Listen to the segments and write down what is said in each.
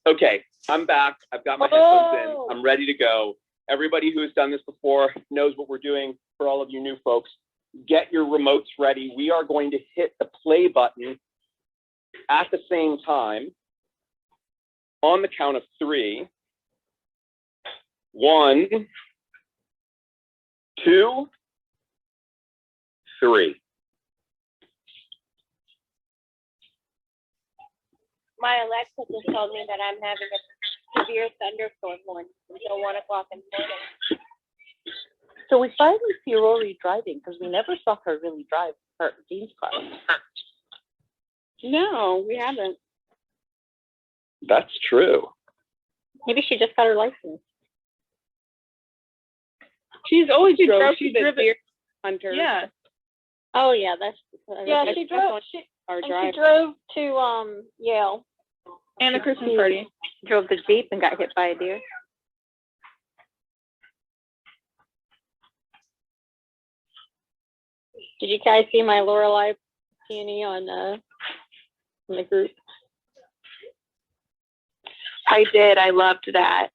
Okay, I'm back. I've got my headphones in. I'm ready to go. Everybody who has done this before knows what we're doing. For all of you new folks, get your remotes ready. We are going to hit the play button at the same time on the count of 3. 1, 2, 3. My Alexa just told me that I'm having a severe thunderstorm warning until 1 o'clock in the morning. So we finally see Rory driving because we never saw her really drive her Dean's car. No, we haven't. That's true. Maybe she just got her license. She's always drove. She's She's a deer hunter. Yeah. Oh yeah, that's she drove. She drove to Yale. And the Christmas party. Drove the Jeep and got hit by a deer. Did you guys see my Lorelei peony on the group? I did. I loved that.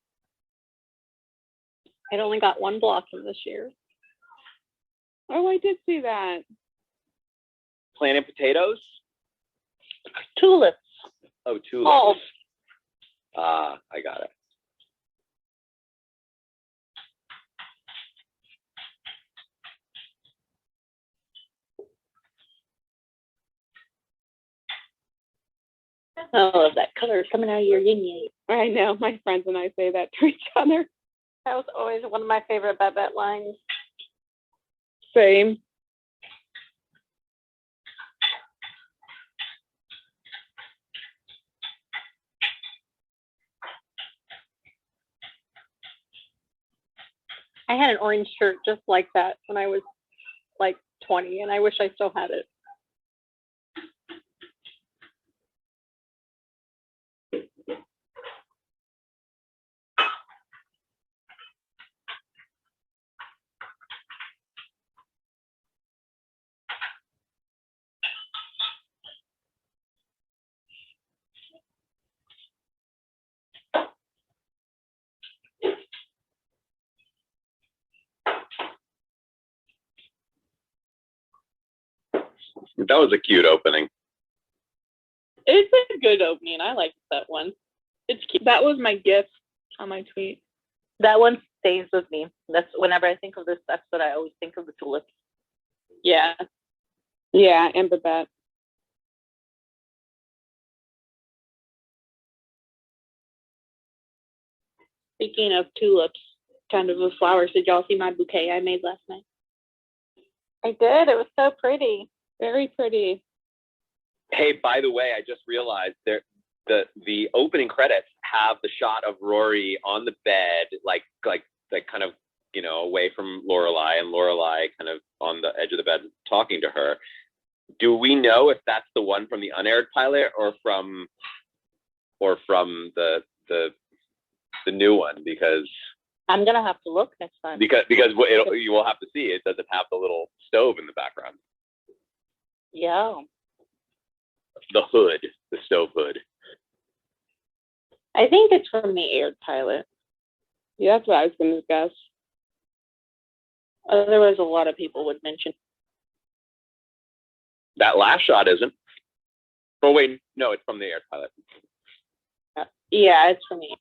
It only got 1 blossom this year. Oh, I did see that. Planting potatoes? Tulips. Oh, tulips. Oh. I got it. I love that color coming out of your yin yang. I know. My friends and I say that to each other. That was always one of my favorite Babette lines. Same. I had an orange shirt just like that when I was like 20, and I wish I still had it. That was a cute opening. It's a good opening. I liked that one. It's cute. That was my gift on my tweet. That one stays with me. That's whenever I think of this, that's what I always think of, the tulips. Yeah. Yeah, and Babette. Speaking of tulips, kind of with flowers, did y'all see my bouquet I made last night? I did. It was so pretty. Very pretty. Hey, by the way, I just realized the opening credits have the shot of Rory on the bed, like kind of, away from Lorelei, and Lorelei kind of on the edge of the bed talking to her. Do we know if that's the one from the unaired pilot or from the new one? Because I'm gonna have to look next time. Because you will have to see it. Does it have the little stove in the background? Yeah. The hood, the stove hood. I think it's from the aired pilot. Yeah, that's what I was going to guess. Otherwise, a lot of people would mention. That last shot isn't. Oh, wait. No, it's from the aired pilot. Yeah, it's from the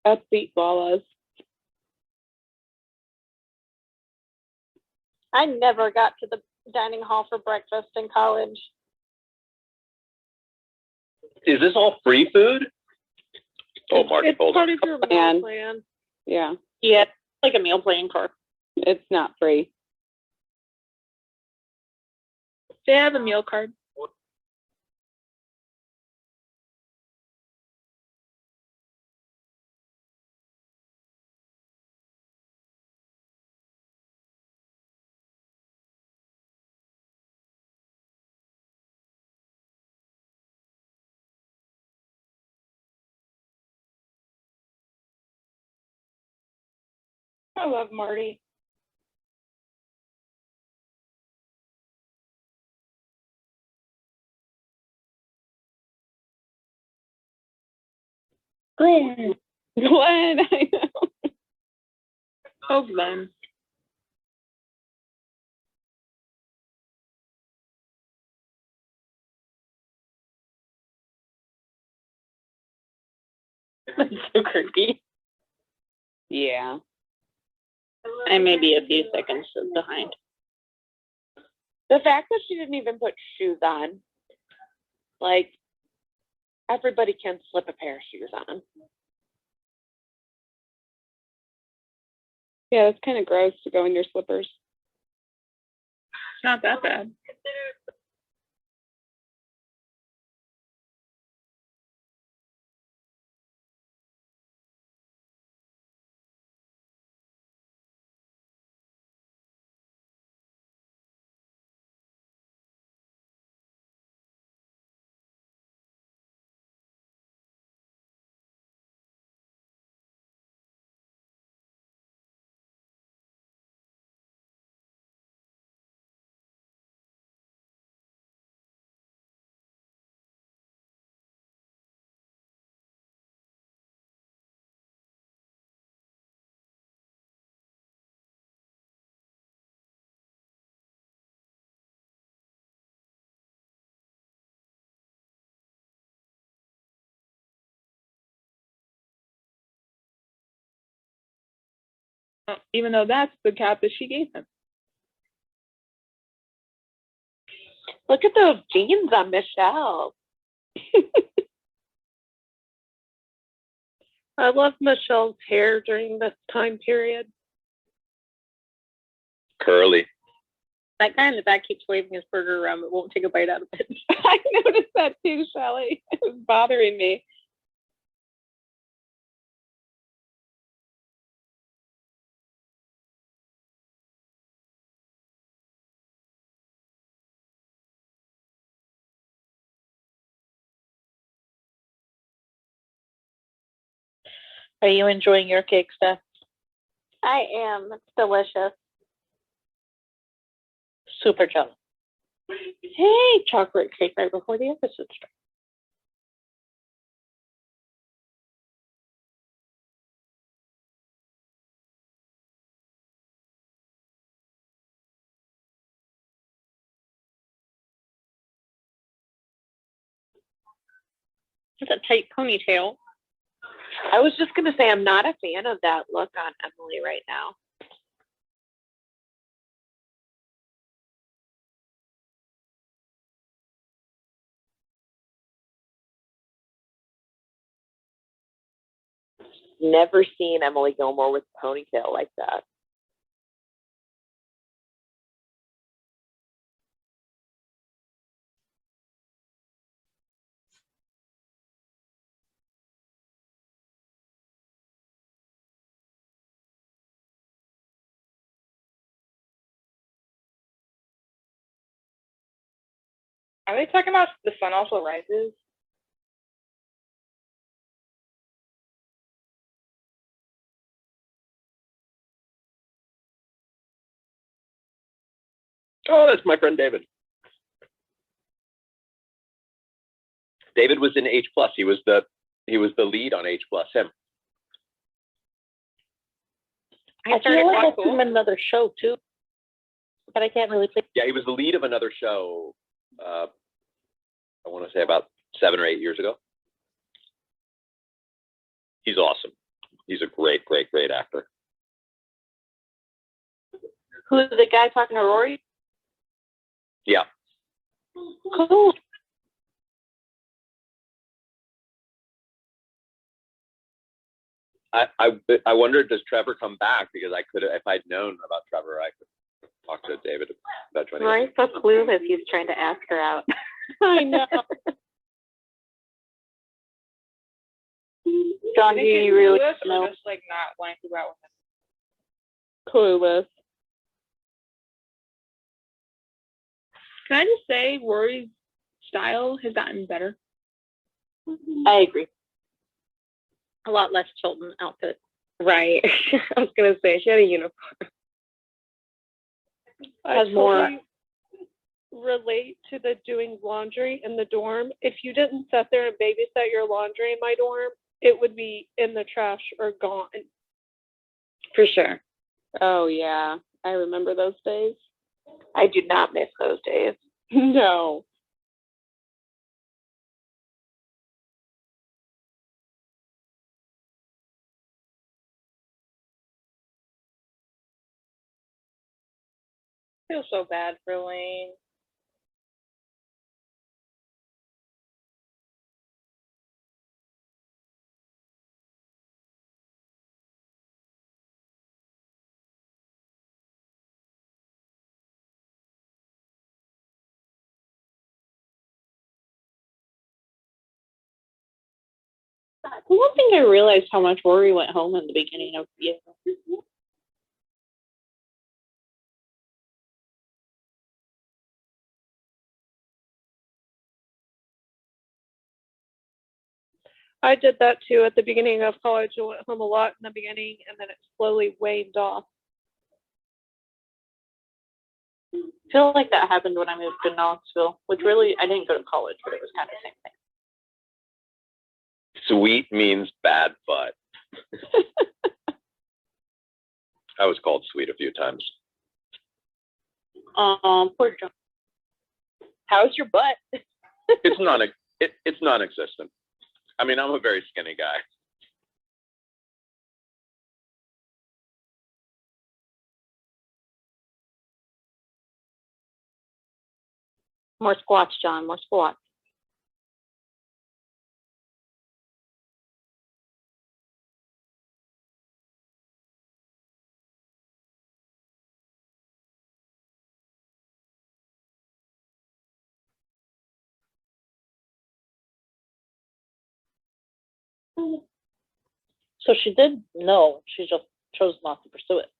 upbeat ballas. I never got to the dining hall for breakfast in college. Is this all free food? Oh, Marty, It's hold part on. of your meal plan. Yeah. Yeah, it's like a meal plan, Kirk. It's not free. They have a meal card. I love Marty. Glenn. Glenn, I know. Oh, Glenn. That's so creepy. Yeah. I may be a few seconds behind. The fact that she didn't even put shoes on, like, everybody can slip a pair of shoes on. Yeah, it's kind of gross to go in your slippers. It's not that bad. Even though that's the cap that she gave him. Look at those jeans on Michelle. I love Michelle's hair during this time period. Curly. That guy in the back keeps waving his burger around, but won't take a bite out of it. I noticed that too, Shelly. It was bothering me. Are you enjoying your cake, Steph? I am. It's delicious. Super jealous. Hey, chocolate cake right before the episode starts. It's a tight ponytail. I was just going to say, I'm not a fan of that look on Emily right now. Never seen Emily Gilmore with a ponytail like that. Are they talking about The Sun Also Rises? Oh, that's my friend David. David was in H plus. He was the lead on H plus. Him. I feel like I've seen him in another show too, but I can't really think. Yeah, he was the lead of another show. I want to say about 7 or 8 years ago. He's awesome. He's a great, great, great actor. Who's the guy talking to Rory? Yeah. Cool. I wonder, does Trevor come back? Because I could, if I'd known about Trevor, I could talk to David about joining. Rory's so clueless. He's trying to ask her out. I know. John, do you really know? Just like not wanting to go out with him? Clueless. Can I just say Rory's style has gotten better? I agree. A lot less Chilton outfit. Right. I was gonna say she had a uniform. Has more. Relate to the doing laundry in the dorm. If you didn't sit there and babysit your laundry in my dorm, it would be in the trash or gone. For sure. Oh yeah, I remember those days. I do not miss those days. No. I feel so bad for Lane. One thing I realized how much Rory went home in the beginning of the year. I did that too at the beginning of college. I went home a lot in the beginning, and then it slowly waned off. I feel like that happened when I moved to Knoxville, which really, I didn't go to college, but it was kind of the same thing. Sweet means bad butt. I was called sweet a few times. Poor John. How's your butt? It's non-existent. I mean, I'm a very skinny guy. More squats, John, more squats. So she did know, she just chose not to pursue it.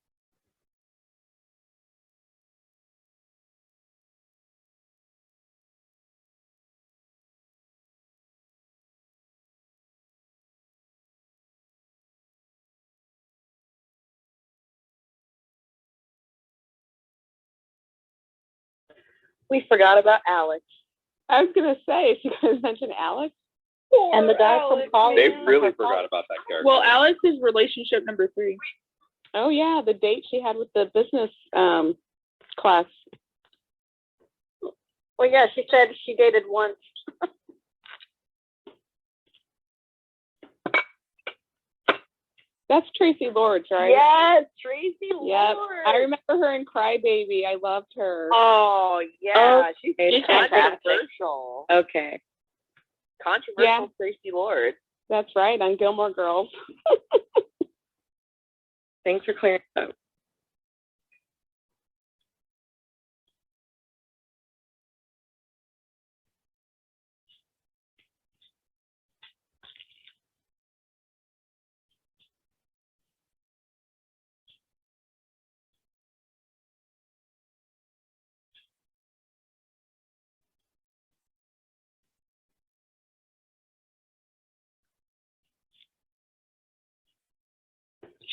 We forgot about Alex. I was gonna say, is you guys mention Alex? And the guy from college. They really forgot about that character. Well, Alex is relationship number 3. Oh yeah, the date she had with the business class. Well, yeah, she said she dated once. That's Tracy Lords, right? Yes, Tracy Yep. Lord. I remember her in Crybaby. I loved her. Oh yeah, she's fantastic. controversial. Okay. Controversial Yeah. Tracy Lord. That's right, on Gilmore Girls. Thanks for clearing it up.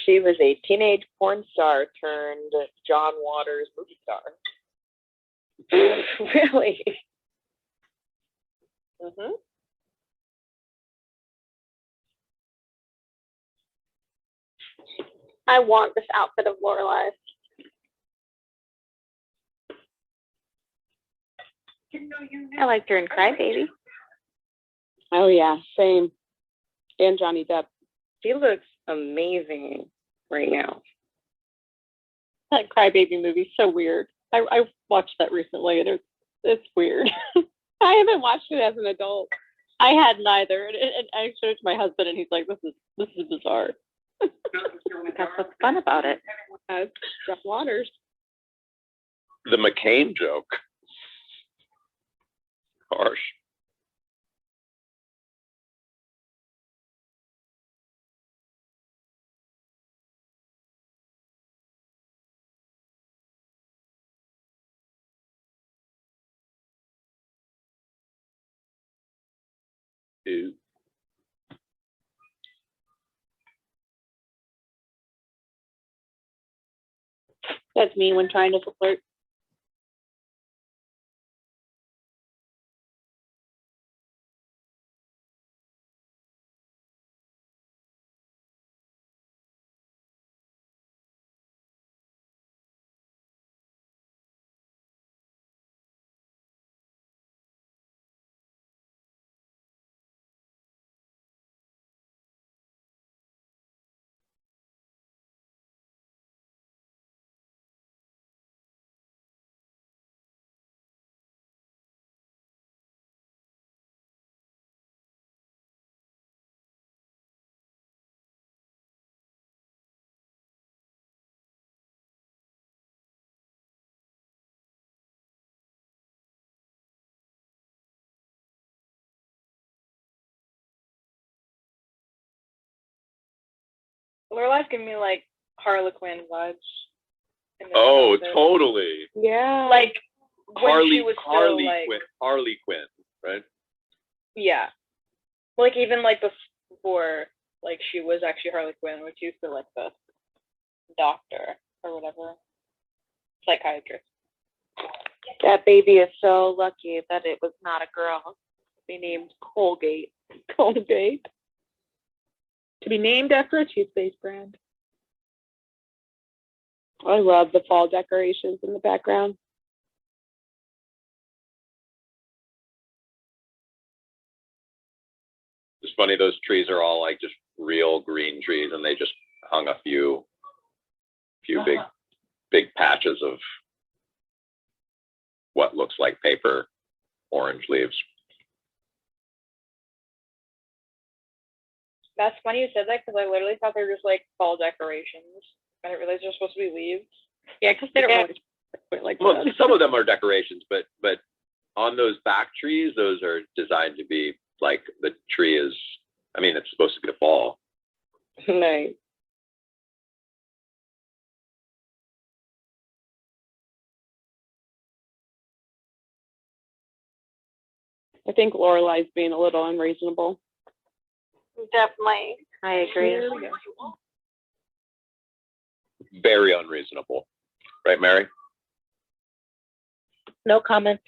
She was a teenage porn star turned John Waters movie star. Really? Mhm. I want this outfit of Lorelai's. I liked her in Crybaby. Oh yeah, same. And Johnny Depp. She looks amazing right now. That Crybaby movie's so weird. I watched that recently, and it's weird. I haven't watched it as an adult. I hadn't either, and I showed it to my husband, and he's like, "This is bizarre." That's what's fun about it. John Waters. The McCain joke. Harsh. Ew. That's me when trying to flirt. Lorelai's giving me like Harlequin vibes. in this Oh, outfit. totally. Yeah. Like when she was still like, Harley Quinn, right? yeah, like even like before, like she was actually Harley Quinn, which used to like the doctor or whatever, psychiatrist. That baby is so lucky that it was not a girl. To be named Colgate. Colgate. To be named after a toothpaste brand. I love the fall decorations in the background. It's funny, those trees are all like just real green trees, and they just hung a few big patches of what looks like paper orange leaves. That's funny you said that because I literally thought they were just like fall decorations. I didn't realize they're supposed to be leaves. Yeah, because they don't Yeah. really like Well, that. some of them are decorations, but on those back trees, those are designed to be like the tree is. I mean, it's supposed to be a fall. Nice. I think Lorelai's being a little unreasonable. Definitely. I agree. Very unreasonable, right, Mary? No comment.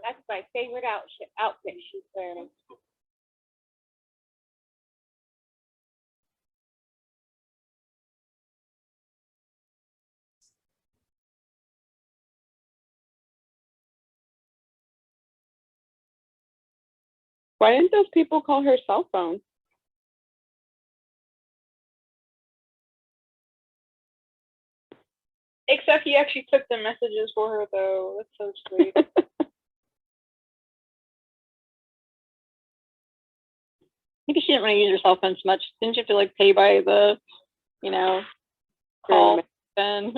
That's my favorite outfit she's wearing. Why didn't those people call her cell phone? Except he actually took the messages for her though. That's so sweet. Maybe she didn't want to use her cell phone so much. Didn't you have to like pay by the, call? Then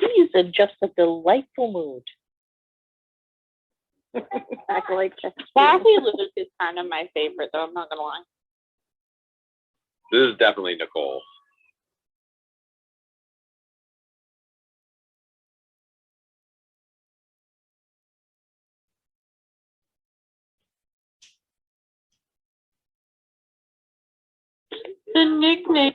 He is in just a delightful mood. I like that. Kathy Luke is kind of my favorite, though. I'm not gonna lie. This is definitely Nicole. The nickname.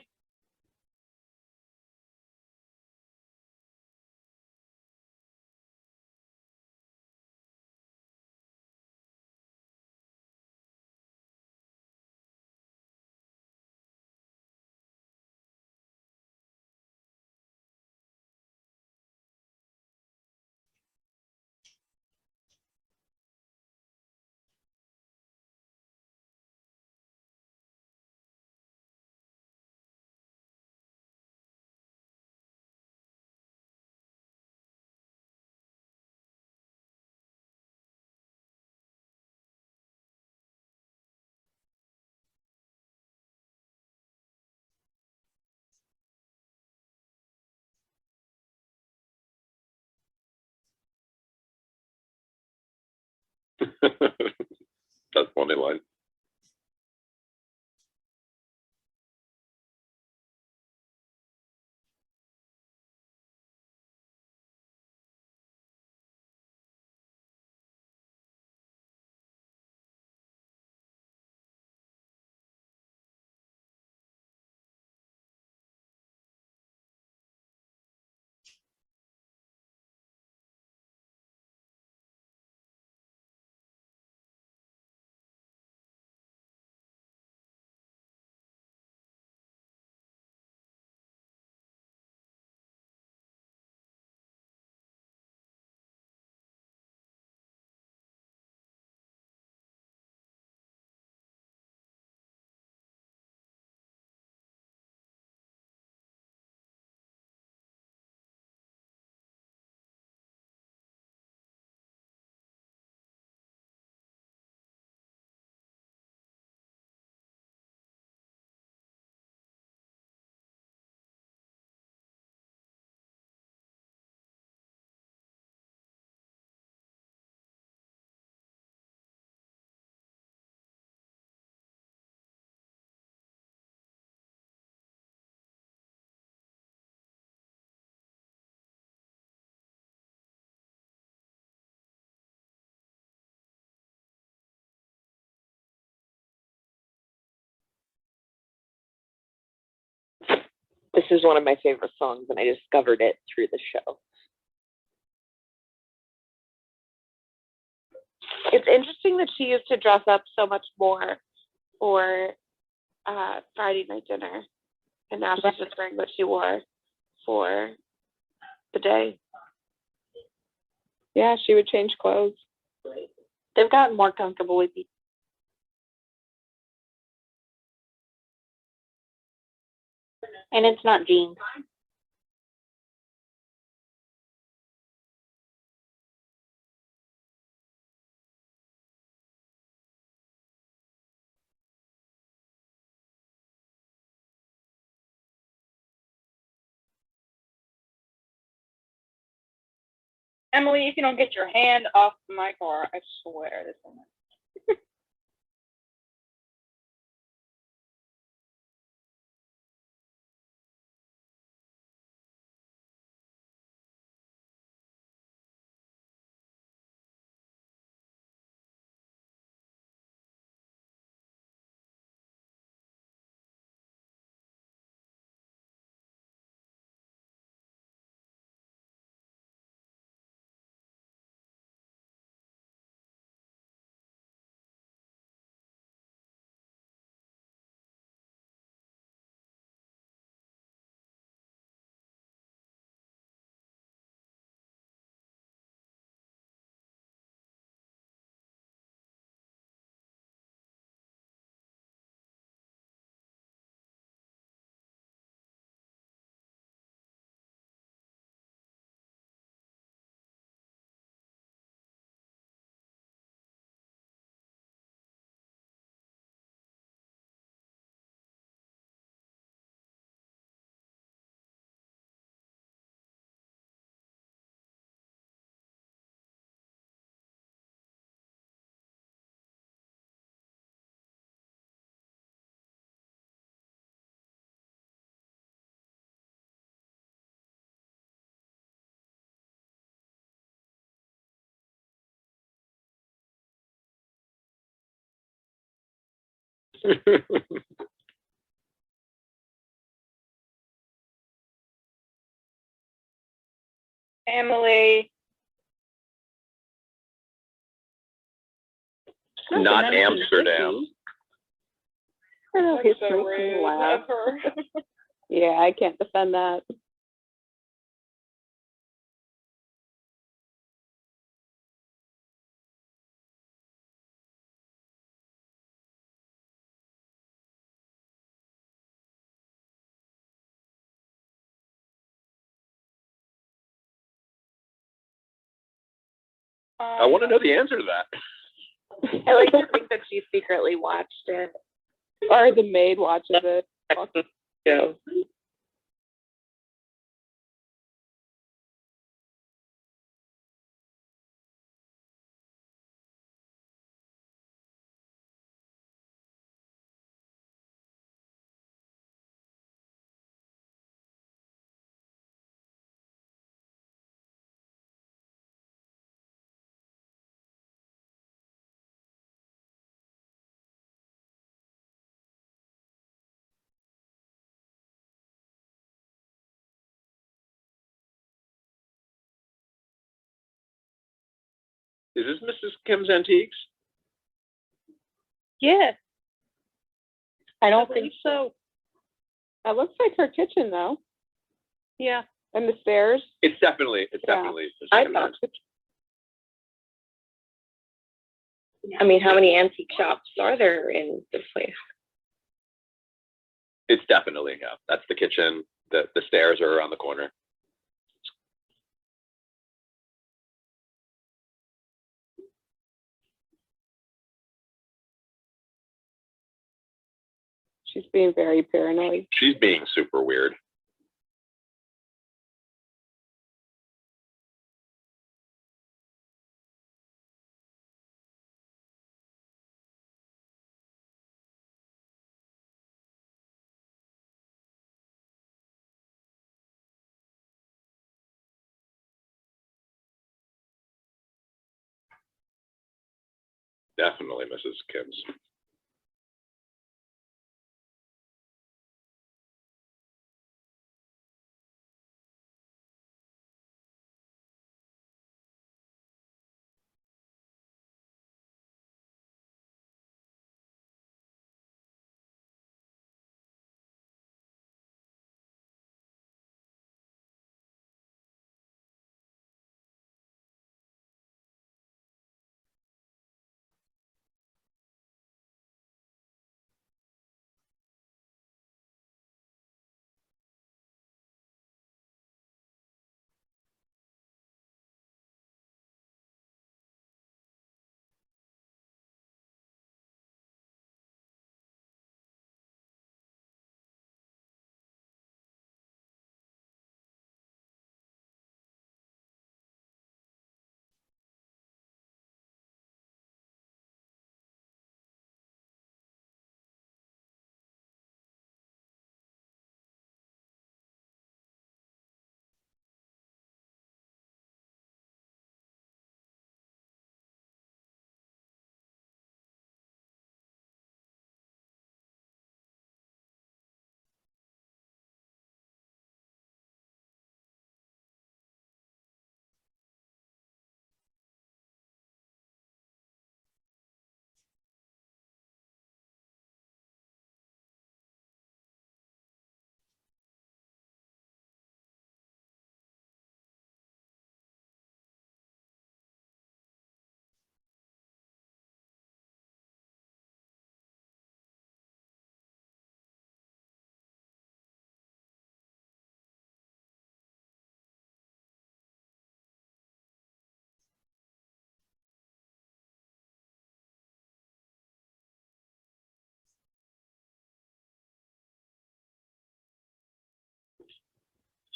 That's funny line. This is one of my favorite songs, and I discovered it through the show. It's interesting that she used to dress up so much more for Friday night dinner, and now she's just wearing what she wore for the day. Yeah, she would change clothes. They've gotten more comfortable with each. And it's not jeans. Emily, if you don't get your hand off my car, I swear this one. Emily. Not Amsterdam. Oh, That's history so can rude laugh. of her. Yeah, I can't defend that. I want to know the answer to that. I like to think that she secretly watched it. Or the maid watches it. Yeah. Is this Mrs. Kim's Antiques? Yeah, I I don't believe think so. that looks like her kitchen though. Yeah. And the stairs. It's definitely Yeah. Mrs. I Kim's thought. Antiques. I mean, how many antique shops are there in this place? It's definitely, yeah. That's the kitchen. The stairs are around the corner. She's being very paranoid. She's being super weird. Definitely Mrs. Kim's.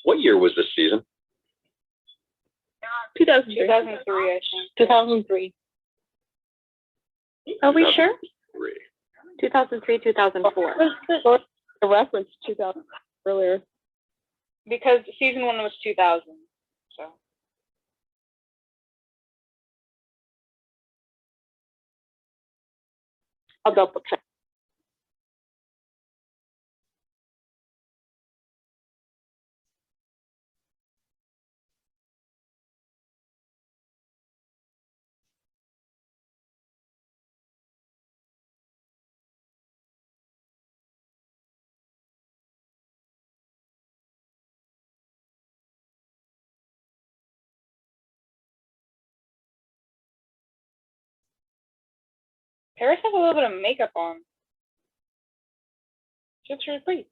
What year was this season? 2003. 2003, I think. 2003. Are we sure? 2003. 2003, 2004. The reference 2000 earlier. Because season 1 was 2000, so. I'll double check. Paris has a little bit of makeup on. She looks really pretty.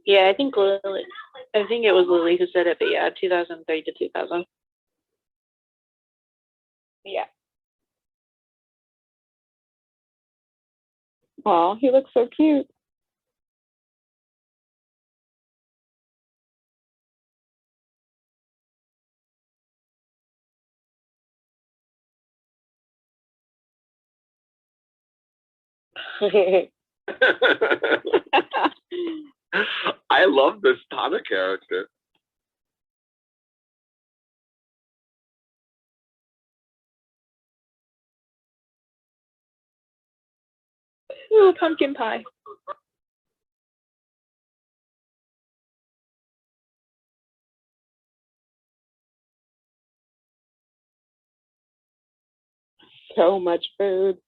Yeah, I think Lily. I think it was Lily who said it, but yeah, 2003 to 2000. Yeah. Aw, he looks so cute. I love this Tana character. Ooh, pumpkin pie. So much food.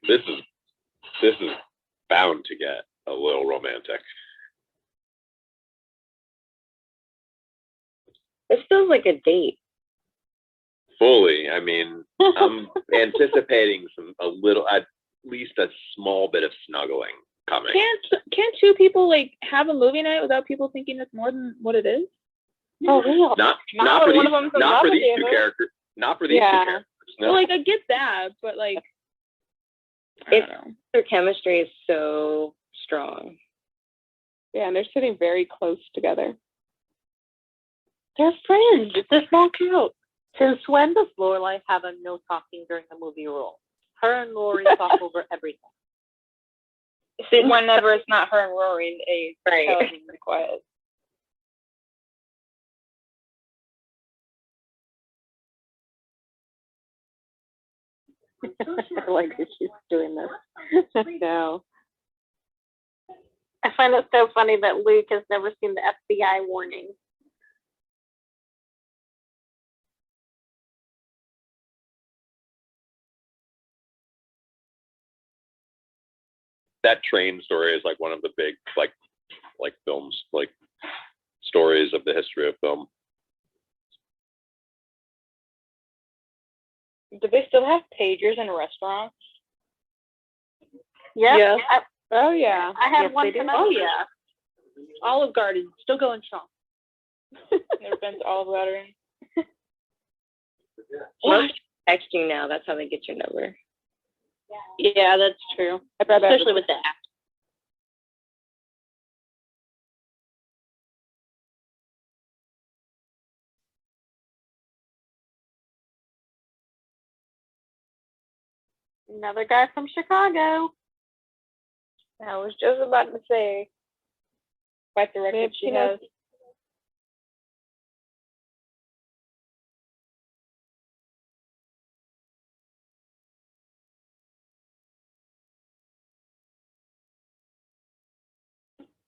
This is bound to get a little romantic. This feels like a date. Fully. I mean, I'm anticipating at least a small bit of snuggling coming. Can't two people like have a movie night without people thinking it's more than what it is? Oh, real. Not Not for when one these, of them's in not love for with these the two other. characters. Not for these two Yeah. characters. No. Well, like I get that, but like I don't know. Their chemistry is so strong. Yeah, and they're sitting very close together. They're friends. It's a small couch. Since when does Lorelai have a no talking during the movie rule? Her and Rory talk over everything. Whenever it's not her and Rory, they Right. tell them to be quiet. I like that she's doing this. No. I find it so funny that Luke has never seen the FBI warning. That train story is like one of the big like films, like stories of the history of film. Do they still have pagers in restaurants? Yep. Yes. Oh yeah. I had Yes, one they do. semester. Oh yeah. Olive Garden, still going strong. Never been to Olive Garden. Most texting now, that's how they get your number. Yeah, that's true. Especially with the app. Another guy from Chicago. I was just about to say, quite the record she has.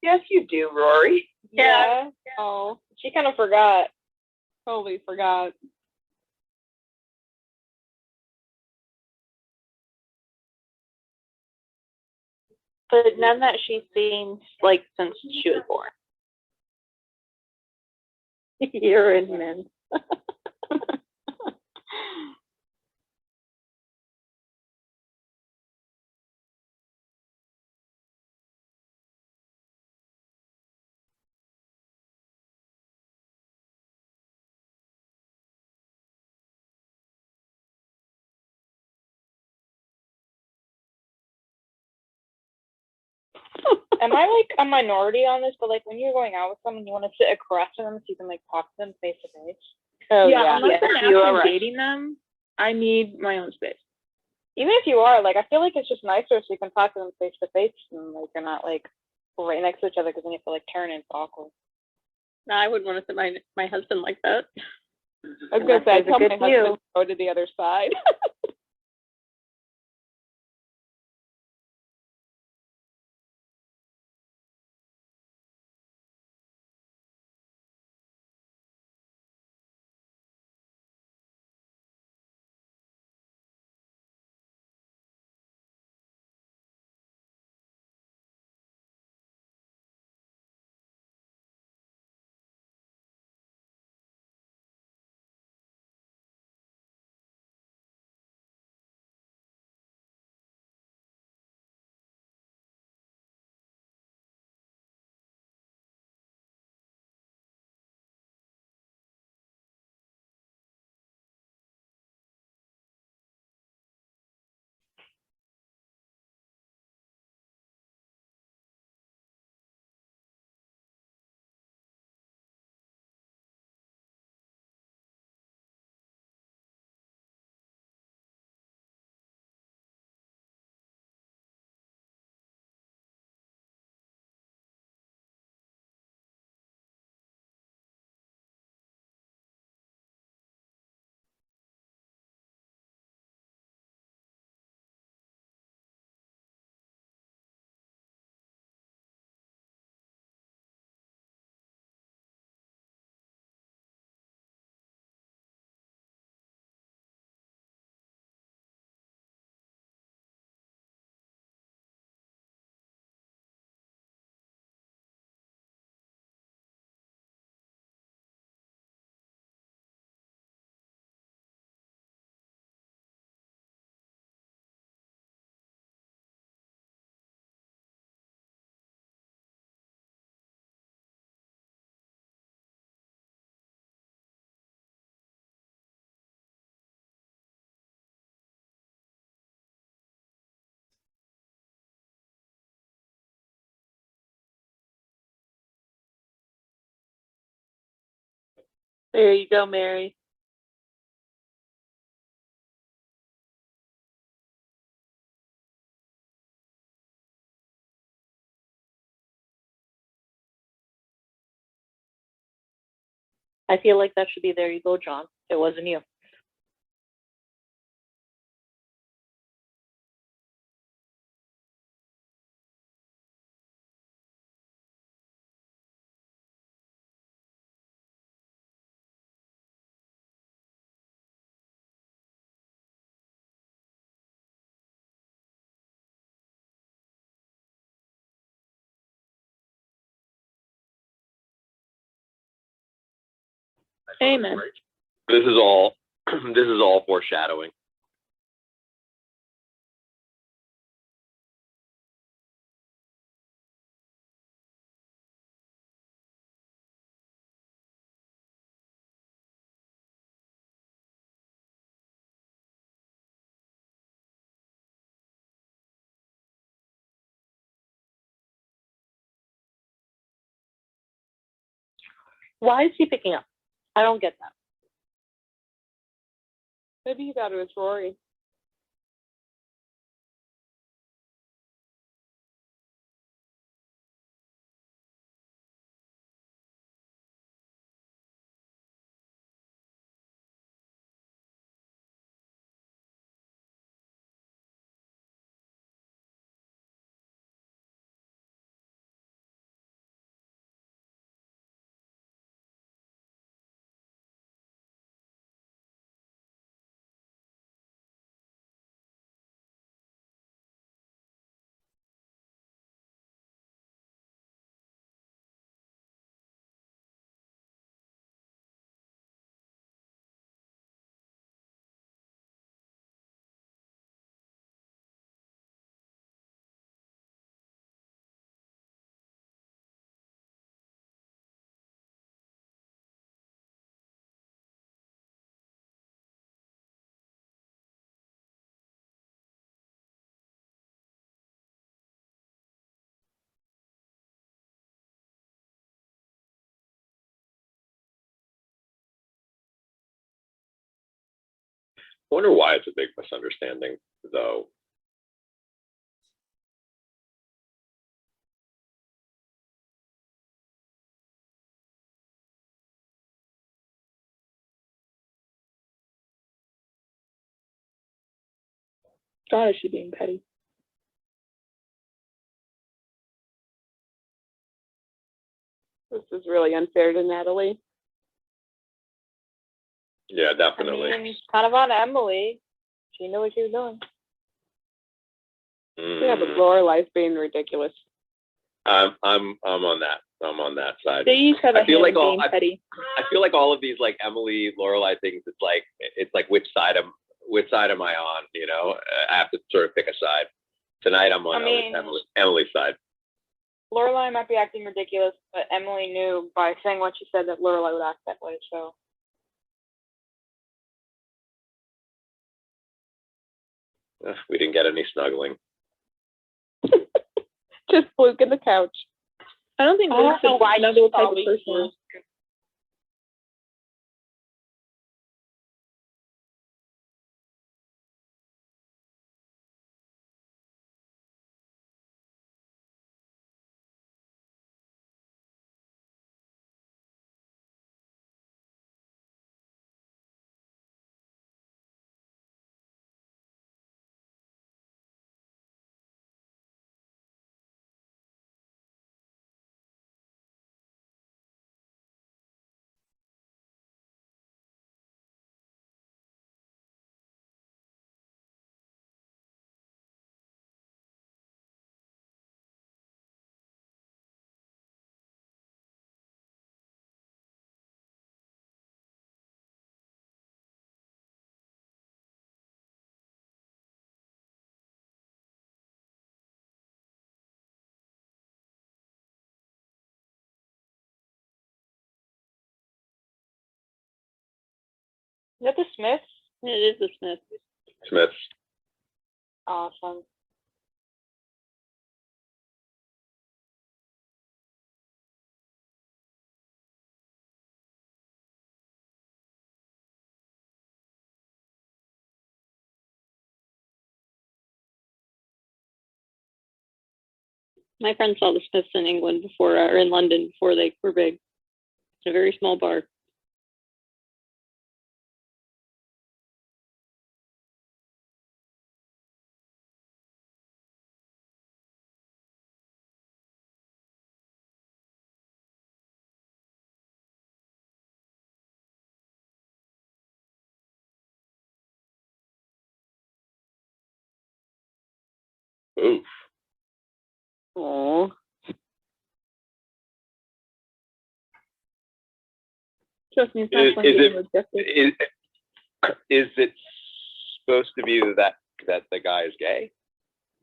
Yes, you do, Rory. Yeah. Oh, She kind of forgot. totally forgot. But none that she's seen like since she was born. You're in men. Am I like a minority on this? But like when you're going out with someone, you want to sit across from them so you can like talk to them face to face. Oh yeah, unless yes, I'm you are actually right. dating them, I need my own space. Even if you are, like, I feel like it's just nicer so you can talk to them face to face and like you're not like right next to each other because then you have to like turn and it's awkward. No, I wouldn't want to sit my husband like that. I was gonna say, I That's a tell my good husband view. to go to the other side. There you go, Mary. I feel like that should be there you go, John. It wasn't you. Amen. This is all this is all foreshadowing. Why is he picking up? I don't get that. Maybe he thought it was Rory. wonder why it's a big misunderstanding, though. God, is she being petty? This is really unfair to Natalie. Yeah, definitely. I mean, it's kind of on Emily. She knew what she was doing. Yeah, but Lorelai's being ridiculous. I'm on that. I'm on that side. They each have a I feel hand like being petty. I feel like all of these like Emily, Lorelai things. It's like which side am I on? You know, I have to sort of pick a side. Tonight I'm on Emily's side. Lorelai might be acting ridiculous, but Emily knew by saying what she said that Lorelai would act that way. So We didn't get any snuggling. Just Luke in the couch. I don't think I don't Luke's know why another you type of always person. is that the Smiths? It is the Smith. Smiths. Awesome. My friend saw the Smiths in England before, or in London before they were big. It's a very small bar. Oof. Oh, Trust me, it's not fun getting rejected. Is it supposed to be that the guy is gay?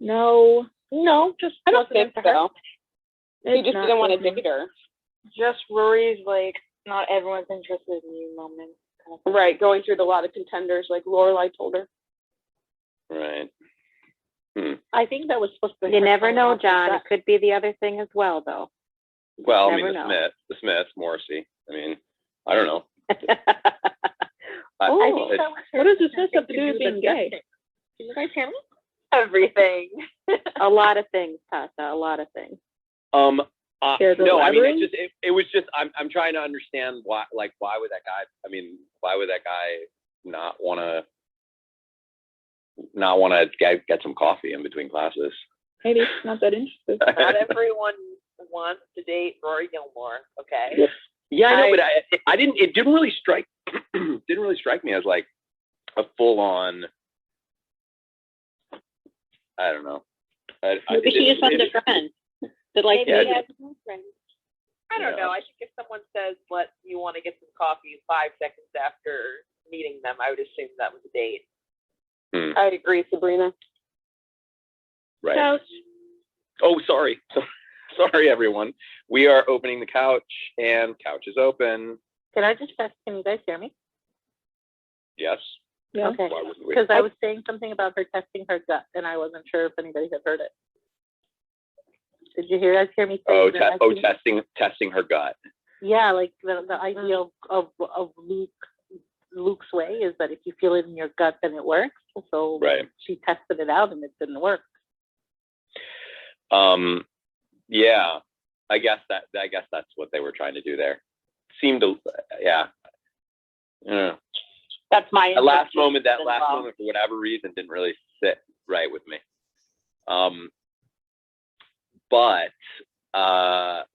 No, just I don't wasn't think into her. so. He it's just not didn't want to for me. date her. Just Rory's like, not everyone's interested in you moment. Kind of thing. Right, going through the lot of contenders like Lorelai told her. Right. I think that was supposed to be. You her never coming know, off the John. It set. could be the other thing as well, though. Well, I mean, Never know. the Smiths, Morrissey. I mean, I don't know. I think that was her What does the Smiths attempting have to do with the being gay? testing. Can you guys hear me? Everything. A lot of things, Tasha. A lot of things. Care to No, I mean, elaborate? it was just I'm trying to understand why would that guy? I mean, why would that guy not want to get some coffee in between classes? Maybe it's not that interested. Not everyone wants to date Rory Gilmore, okay? Yeah, I know, but I didn't. It didn't really strike me as like a full on. I don't know. Maybe she just found a friend that like Yeah, me. I don't know. I think if someone says, you want to get some coffee 5 seconds after meeting them, I would assume that was a date. I agree, Sabrina. Right. Couch. Oh, sorry. Sorry, everyone. We are opening the couch, and couch is open. Can I just check? Can you guys hear me? Yes. Yeah. Okay. Why wouldn't we? Because I was saying something about her testing her gut, and I wasn't sure if anybody had heard it. Did you guys hear me say Oh, that? I think- testing her gut. Yeah, like the idea of Luke's way is that if you feel it in your gut, then it works. So Right. she tested it out and it didn't work. Yeah, I guess that's what they were trying to do there. Seemed to, yeah. Yeah. That's my That last interpretation moment, as well. for whatever reason, didn't really sit right with me. But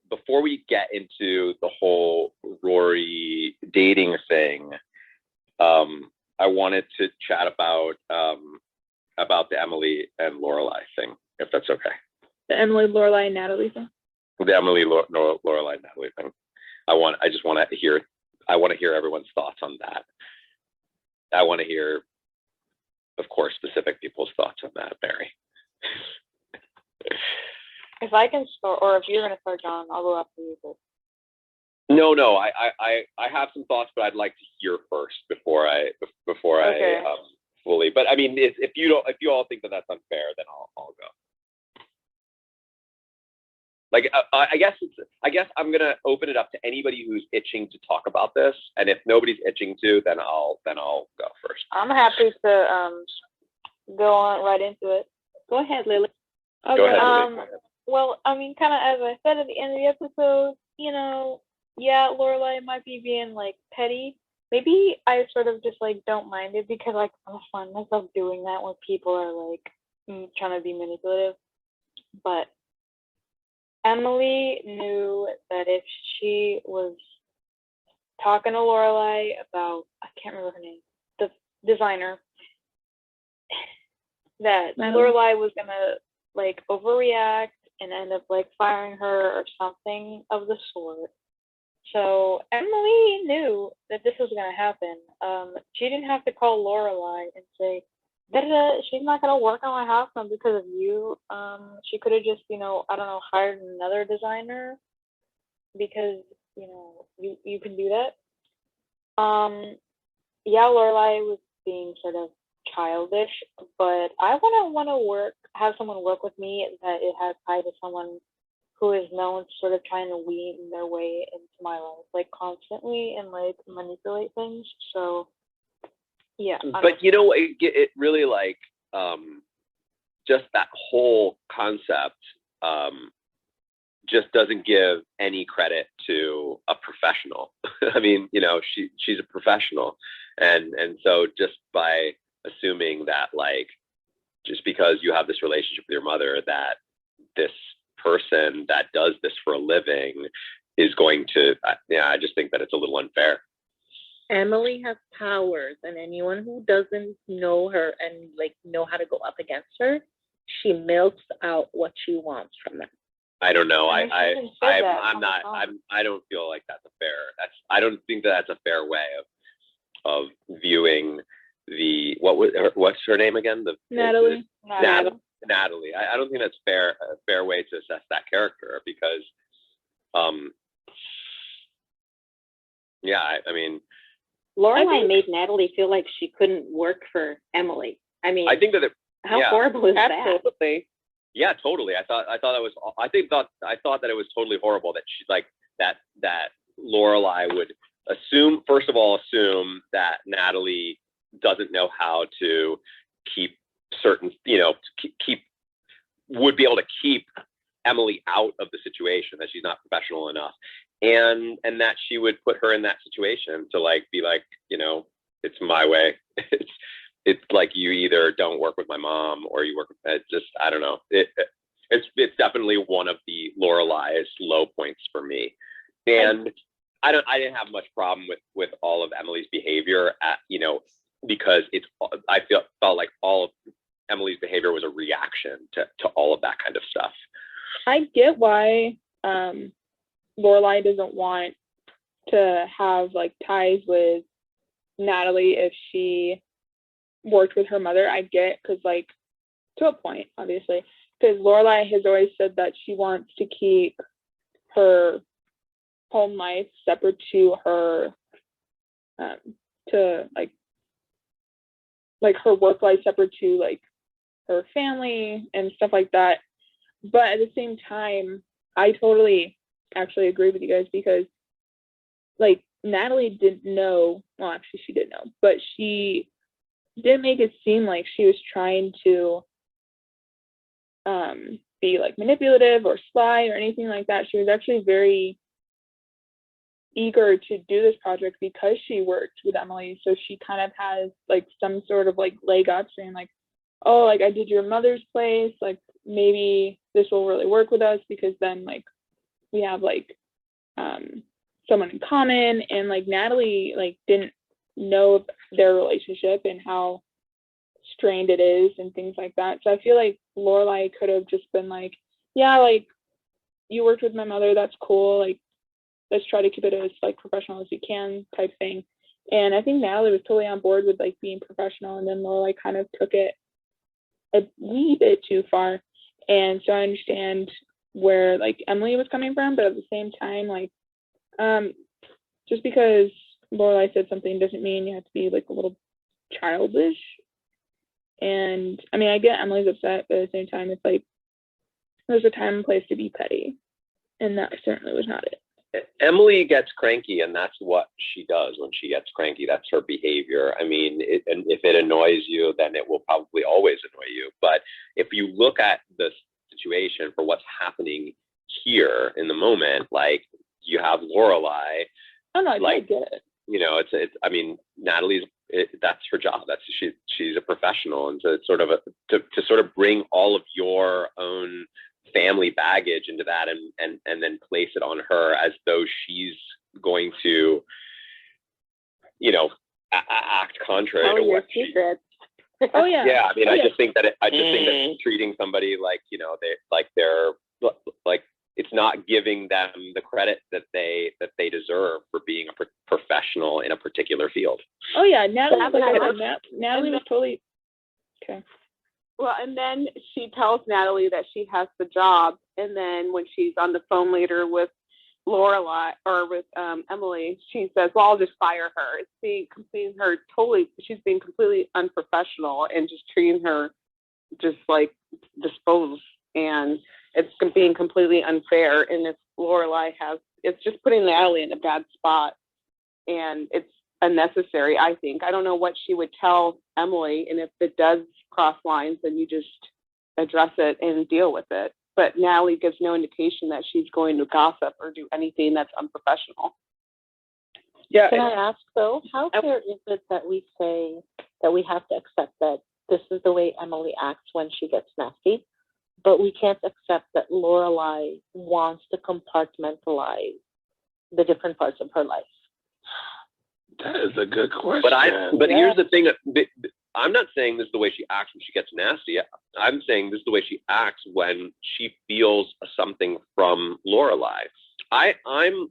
before we get into the whole Rory dating thing, I wanted to chat about the Emily and Lorelai thing, if that's okay. The Emily, Lorelai, and Natalie thing. The Emily, Lorelai, and Natalie thing. I want to hear everyone's thoughts on that. I want to hear, of course, specific people's thoughts on that, Mary. If I can start, or if you're gonna start, John, I'll go after you. But No, I have some thoughts, but I'd like to hear first before I Okay. fully. But I mean, if you all think that that's unfair, then I'll go. Like I guess I'm gonna open it up to anybody who's itching to talk about this, and if nobody's itching to, then I'll go first. I'm happy to go on right into it. Go ahead, Lily. Go ahead, Lily. Well, I mean, kind of as I said at the end of the episode, you know, yeah, Lorelai might be being like petty. Maybe I sort of just like don't mind it because like I find myself doing that when people are like trying to be manipulative. But Emily knew that if she was talking to Lorelai about, I can't remember her name, the designer, that Lorelai was gonna like overreact and end up like firing her or something of the sort. So Emily knew that this was gonna happen. She didn't have to call Lorelai and say, she's not gonna work on my house now because of you. She could have just, I don't know, hired another designer because, you can do that. Yeah, Lorelai was being sort of childish, but I wouldn't want to have someone work with me that it has tied to someone who is known sort of trying to wean their way into my life, like constantly and like manipulate things. So yeah. But it really like just that whole concept just doesn't give any credit to a professional. I mean, she's a professional, and so just by assuming that like just because you have this relationship with your mother that this person that does this for a living is going to, I just think that it's a little unfair. Emily has powers, and anyone who doesn't know her and like know how to go up against her, she milks out what she wants from them. I don't know. I I don't feel like that's a fair. I don't think that that's a fair way of viewing what's her name again? Natalie. Natalie. I don't think that's a fair way to assess that character because, I mean, Lorelai made Natalie feel like she couldn't work for Emily. I mean, I think that how horrible is that? Absolutely. Yeah, totally. I thought that it was totally horrible that she like that Lorelai would assume that Natalie doesn't know how to keep certain, would be able to keep Emily out of the situation, that she's not professional enough, and that she would put her in that situation to like be like, it's my way. It's like you either don't work with my mom or you work with it. Just I don't know. It's definitely one of the Lorelai's low points for me, and I didn't have much problem with all of Emily's behavior because I felt like all of Emily's behavior was a reaction to all of that kind of stuff. I get why Lorelai doesn't want to have like ties with Natalie if she worked with her mother. I get, because like to a point, obviously, because Lorelai has always said that she wants to keep her home life separate to her to like her work life separate to like her family and stuff like that. But at the same time, I totally actually agree with you guys, because like Natalie didn't know, well, actually she did know, but she didn't make it seem like she was trying to be like manipulative or sly or anything like that. She was actually very eager to do this project because she worked with Emily. So she kind of has like some sort of like leg up saying like, oh, like I did your mother's place, like maybe this will really work with us because then like we have like someone in common. And like Natalie like didn't know their relationship and how strained it is and things like that. So I feel like Lorelai could have just been like, yeah, like you worked with my mother, that's cool, like let's try to keep it as like professional as we can type thing. And I think Natalie was totally on board with like being professional, and then Lorelai kind of took it a wee bit too far. And so I understand where like Emily was coming from, but at the same time, like just because Lorelai said something doesn't mean you have to be like a little childish. And I mean, I get Emily's upset, but at the same time, it's like there's a time and place to be petty, and that certainly was not it. Emily gets cranky, and that's what she does when she gets cranky. That's her behavior. I mean, and if it annoys you, then it will probably always annoy you. But if you look at the situation for what's happening here in the moment, like you have Lorelai. Oh no, I like, get it. You know, it's. I mean, Natalie's. That's her job. That's she's a professional, and so it's sort of to sort of bring all of your own family baggage into that and then place it on her as though she's going to, you know, act contrary to what she said. Oh yeah. Yeah, I mean, I just think that treating somebody like, you know, they're like it's not giving them the credit that they deserve for being a professional in a particular field. Oh yeah, Natalie was totally okay. Well, and then she tells Natalie that she has the job, and then when she's on the phone later with Lorelai or with Emily, she says, "Well, I'll just fire her." She's being completely unprofessional and just treating her just like disposed, and it's being completely unfair. And if Lorelai it's just putting Natalie in a bad spot, and it's unnecessary, I think. I don't know what she would tell Emily, and if it does cross lines, then you just address it and deal with it. But Natalie gives no indication that she's going to gossip or do anything that's unprofessional. Yeah. Can I ask though, how fair is it that we say that we have to accept that this is the way Emily acts when she gets nasty, but we can't accept that Lorelai wants to compartmentalize the different parts of her life? That is a good question. But here's the thing. I'm not saying this is the way she acts when she gets nasty. I'm saying this is the way she acts when she feels something from Lorelai. I'm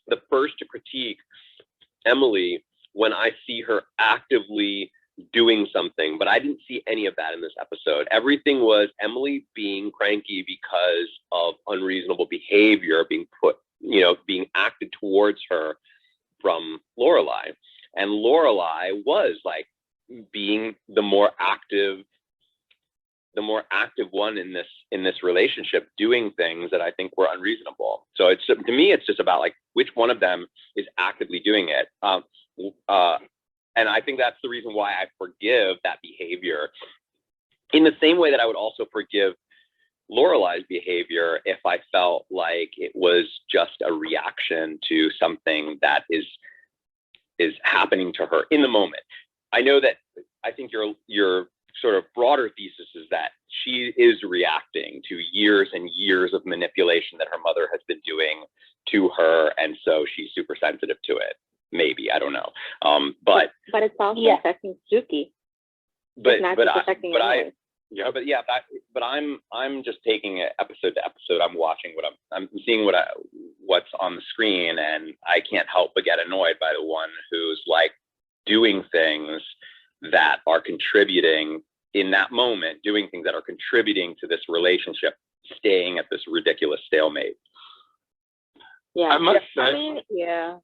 the first to critique Emily when I see her actively doing something, but I didn't see any of that in this episode. Everything was Emily being cranky because of unreasonable behavior being acted towards her from Lorelai. And Lorelai was like being the more active one in this relationship, doing things that I think were unreasonable. So to me, it's just about like which one of them is actively doing it. And I think that's the reason why I forgive that behavior in the same way that I would also forgive Lorelai's behavior if I felt like it was just a reaction to something that is happening to her in the moment. I know that I think your sort of broader thesis is that she is reacting to years and years of manipulation that her mother has been doing to her, and so she's super sensitive to it. Maybe, I don't know. But it's also affecting Suki. I'm just taking it episode to episode. I'm watching I'm seeing what's on the screen, and I can't help but get annoyed by the one who's like doing things that are contributing in that moment, doing things that are contributing to this relationship staying at this ridiculous stalemate. Yeah, I must say. I mean, yeah.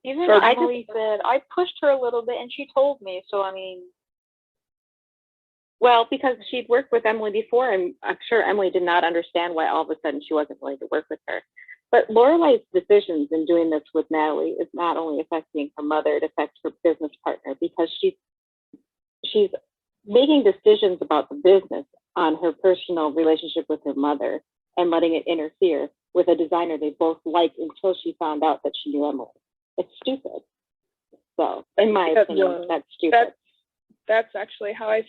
Even Emily said, I pushed her a little bit and she told me. So, I mean. Well, because she'd worked with Emily before, and I'm sure Emily did not understand why all of a sudden she wasn't willing to work with her. But Lorelai's decisions in doing this with Natalie is not only affecting her mother, it affects her business partner because she's making decisions about the business on her personal relationship with her mother and letting it interfere with a designer they both liked until she found out that she knew Emily. It's stupid. So, in my opinion, that's stupid. That's actually how I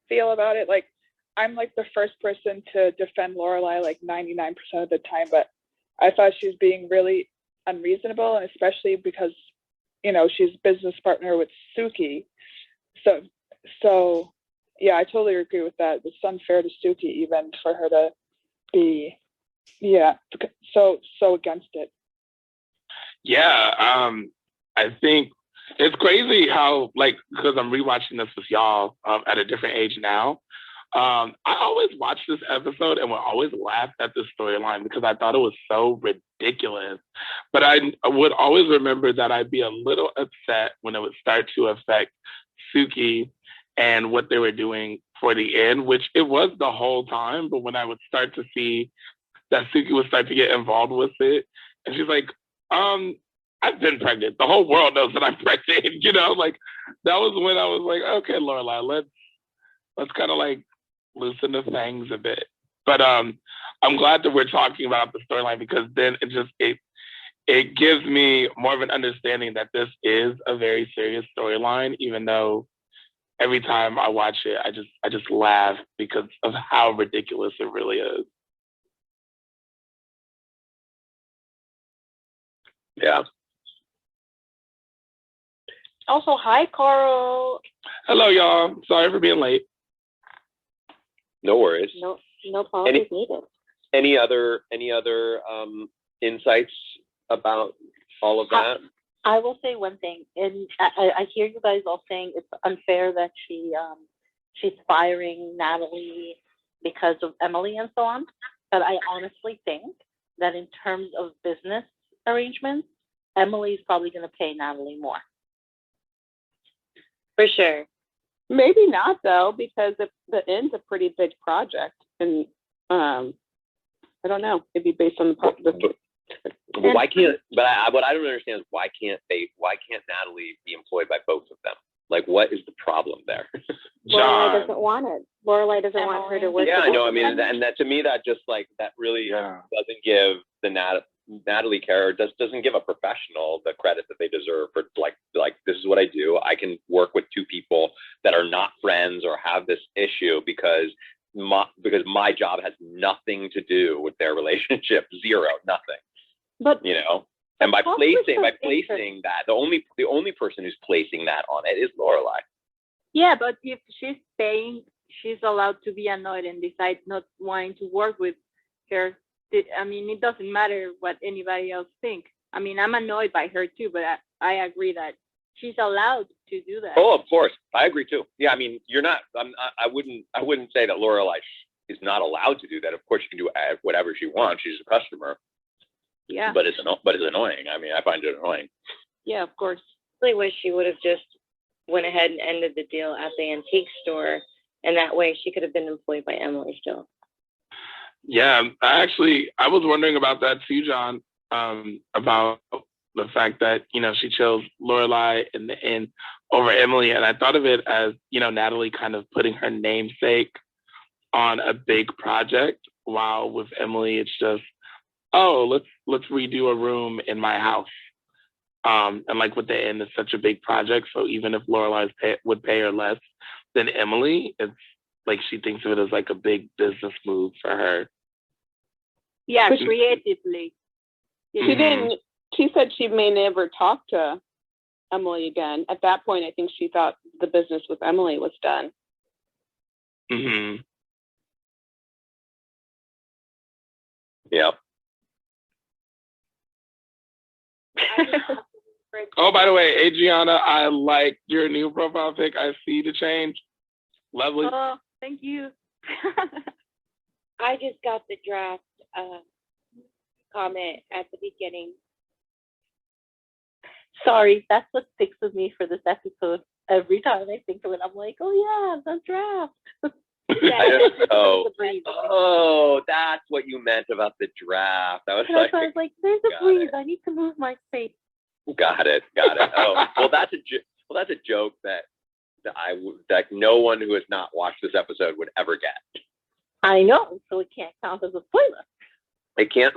feel about it. Like, I'm like the first person to defend Lorelai like 99% of the time, but I thought she was being really unreasonable, and especially because, you know, she's business partner with Suki. So yeah, I totally agree with that. It's unfair to Suki even for her to be, so against it. Yeah, I think it's crazy how, like, because I'm rewatching this with y'all at a different age now. I always watched this episode and would always laugh at the storyline because I thought it was so ridiculous. But I would always remember that I'd be a little upset when it would start to affect Suki and what they were doing for the end, which it was the whole time. But when I would start to see that Suki would start to get involved with it, and she's like, I've been pregnant. The whole world knows that I'm pregnant. You know, like that was when I was like, okay, Lorelai, let's kind of like loosen the fangs a bit. But I'm glad that we're talking about the storyline because then it gives me more of an understanding that this is a very serious storyline, even though every time I watch it, I just laugh because of how ridiculous it really is. Yeah. Also, hi, Carl. Hello, y'all. Sorry for being late. No worries. No apologies needed. Any other insights about all of that? I will say one thing, and I hear you guys all saying it's unfair that she's firing Natalie because of Emily and so on. But I honestly think that in terms of business arrangements, Emily's probably going to pay Natalie more. For sure. Maybe not though, because the end's a pretty big project, and I don't know. It'd be based on the But why can't? But what I don't understand is why can't Natalie be employed by both of them? Like, what is the problem there? Lorelai doesn't want it. Lorelai doesn't want her to work. Yeah, I know. I mean, and that to me, that just like that really doesn't give the Natalie character doesn't give a professional the credit that they deserve for like this is what I do. I can work with two people that are not friends or have this issue because my job has nothing to do with their relationship. Zero, nothing. But you know, and by placing that, the only person who's placing that on it is Lorelai. Yeah, but if she's paying, she's allowed to be annoyed and decide not wanting to work with her. I mean, it doesn't matter what anybody else thinks. I mean, I'm annoyed by her too, but I agree that she's allowed to do that. Oh, of course, I agree too. Yeah, I mean, you're not. I wouldn't say that Lorelai is not allowed to do that. Of course, she can do whatever she wants. She's a customer. Yeah. But it's annoying. I mean, I find it annoying. Yeah, of course. I really wish she would have just went ahead and ended the deal at the antique store, and that way she could have been employed by Emily still. Yeah, I was wondering about that too, John, about the fact that, you know, she chose Lorelai in the end over Emily. And I thought of it as, you know, Natalie kind of putting her namesake on a big project, while with Emily, it's just, oh, let's redo a room in my house. And like with the end, it's such a big project. So even if Lorelai would pay her less than Emily, it's like she thinks of it as like a big business move for her. Yeah, creatively. She didn't. She said she may never talk to Emily again. At that point, I think she thought the business with Emily was done. Mm-hmm. Yeah. Oh, by the way, Adriana, I like your new profile pic. I see the change. Lovely. Oh, thank you. I just got the draft comment at the beginning. Sorry, that's what sticks with me for this episode. Every time I think of it, I'm like, oh yeah, the draft. Oh, that's what you meant about the draft. I was I was like, there's a breeze. I need to move my space. Got it. Oh, well, that's a joke that no one who has not watched this episode would ever get. I know, so it can't count as a spoiler. It can't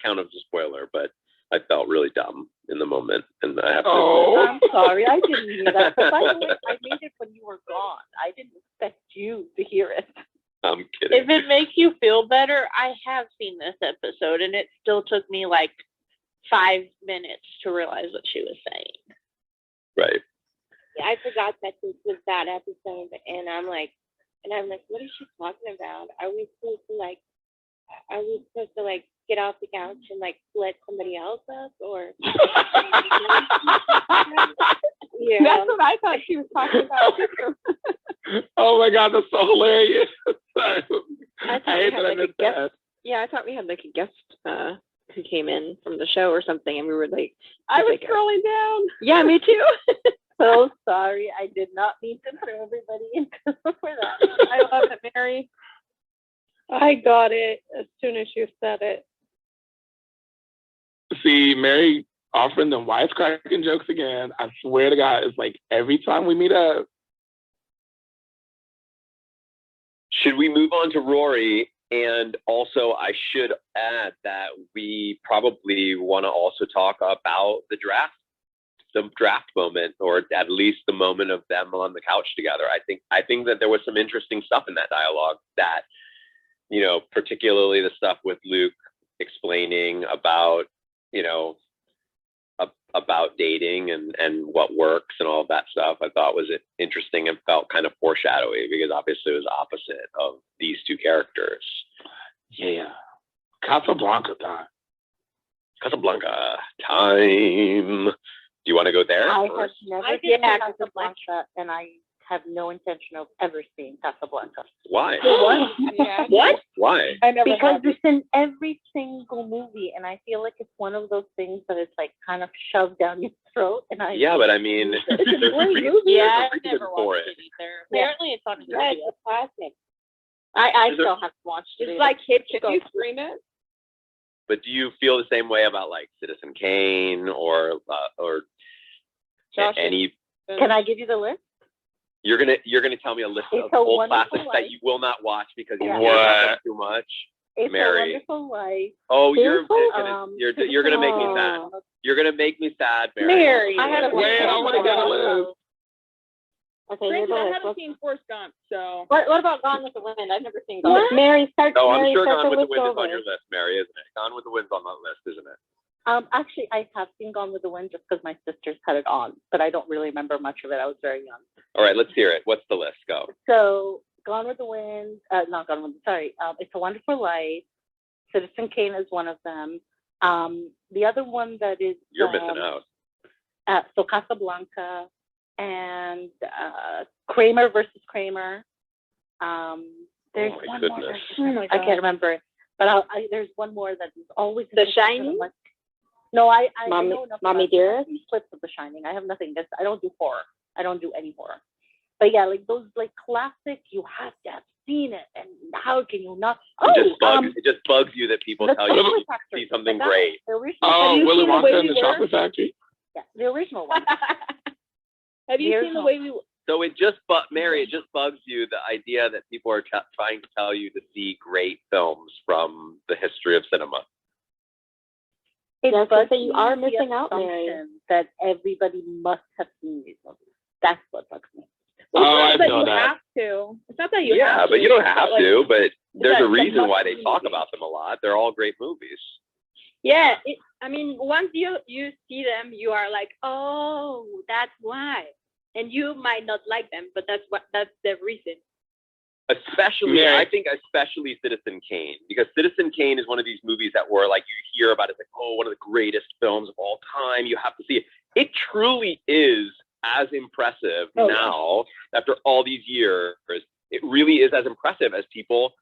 count as a spoiler, but I felt really dumb in the moment, and I have to. Oh, I'm sorry, I didn't hear that. But by the way, I made it when you were gone. I didn't expect you to hear it. I'm kidding. If it makes you feel better, I have seen this episode, and it still took me like 5 minutes to realize what she was saying. Right. Yeah, I forgot that this was that episode, and I'm like, what is she talking about? Are we supposed to like get off the couch and like let somebody else up, or? Yeah, that's what I thought she was talking about. Oh my God, that's so hilarious. I hate that I missed that. Yeah, I thought we had like a guest who came in from the show or something, and we were like, I was scrolling down. Yeah, me too. So sorry, I did not mean to throw everybody into for that. I love it, Mary. I got it as soon as you said it. See, Mary offering them wisecracking jokes again. I swear to God, it's like every time we meet up. Should we move on to Rory? And also, I should add that we probably want to also talk about the draft moment, or at least the moment of them on the couch together. I think that there was some interesting stuff in that dialogue that, you know, particularly the stuff with Luke explaining about, you know, about dating and what works and all of that stuff. I thought was interesting and felt kind of foreshadowy, because obviously it was opposite of these two characters. Yeah. Casablanca time. Do you want to go there? I have never seen Casablanca, and I have no intention of ever seeing Casablanca. Why? What? What? Why? Because it's in every single movie, and I feel like it's one of those things that is like kind of shoved down your throat. And but I mean, there's a reason I've never for watched it. it either. Apparently, it's on Yeah, YouTube. it's a classic. I still haven't watched it. It's like Hitchcock. You scream it. But do you feel the same way about like Citizen Kane or any? Can I give you the list? You're gonna tell me a list of old classics that you will not watch because you hear about them too much. It's Mary. A Wonderful Life. Oh, you're gonna make me sad. You're gonna make me sad, Mary. I had I want to get a list. Okay, Granted, I here's haven't seen Forrest Gump, so. What about Gone with the Wind? I've never seen Gone with the Wind. Mary, start. Oh, I'm Mary, sure start Gone with the list Wind is over. on your list, Mary, isn't it? Gone with the Wind's on that list, isn't it? Actually, I have seen Gone with the Wind just because my sisters had it on, but I don't really remember much of it. I was very young. All right, let's hear it. What's the list? Go. So, Gone with the Wind, not Gone with the, sorry, It's a Wonderful Life. Citizen Kane is one of them. The other one that is... You're missing out. So, Casablanca and Kramer versus Kramer. There's one goodness. more. I can't remember. But there's one more that is always... The Shining? No, I Mommy, know nothing Mommy about Dearest? Clips of The Shining. I have nothing against. I don't do horror. I don't do any horror. But yeah, like those like classic, you have to have seen it, and how can you not? It just bugs you that people tell you you see something great. Oh, Willy Wonka and the Chocolate Factory. Yeah, the original one. Have you seen The Way We Were? So Mary, it just bugs you the idea that people are trying to tell you to see great films from the history of cinema. But you are missing out, Mary. That everybody must have seen these movies. That's what bugs me. Oh, I But know you that. have to. It's not that you have Yeah, to. but you don't have like, to. But there's a that reason why must they be talk movies. about them a lot. They're all great movies. Yeah, I mean, once you see them, you are like, oh, that's why. And you might not like them, but that's the reason. Especially, Yeah. I think especially Citizen Kane, because Citizen Kane is one of these movies that were like, you hear about it, it's like, oh, one of the greatest films of all time. You have to see it. It truly is as impressive now, after all these years. It really is as impressive as people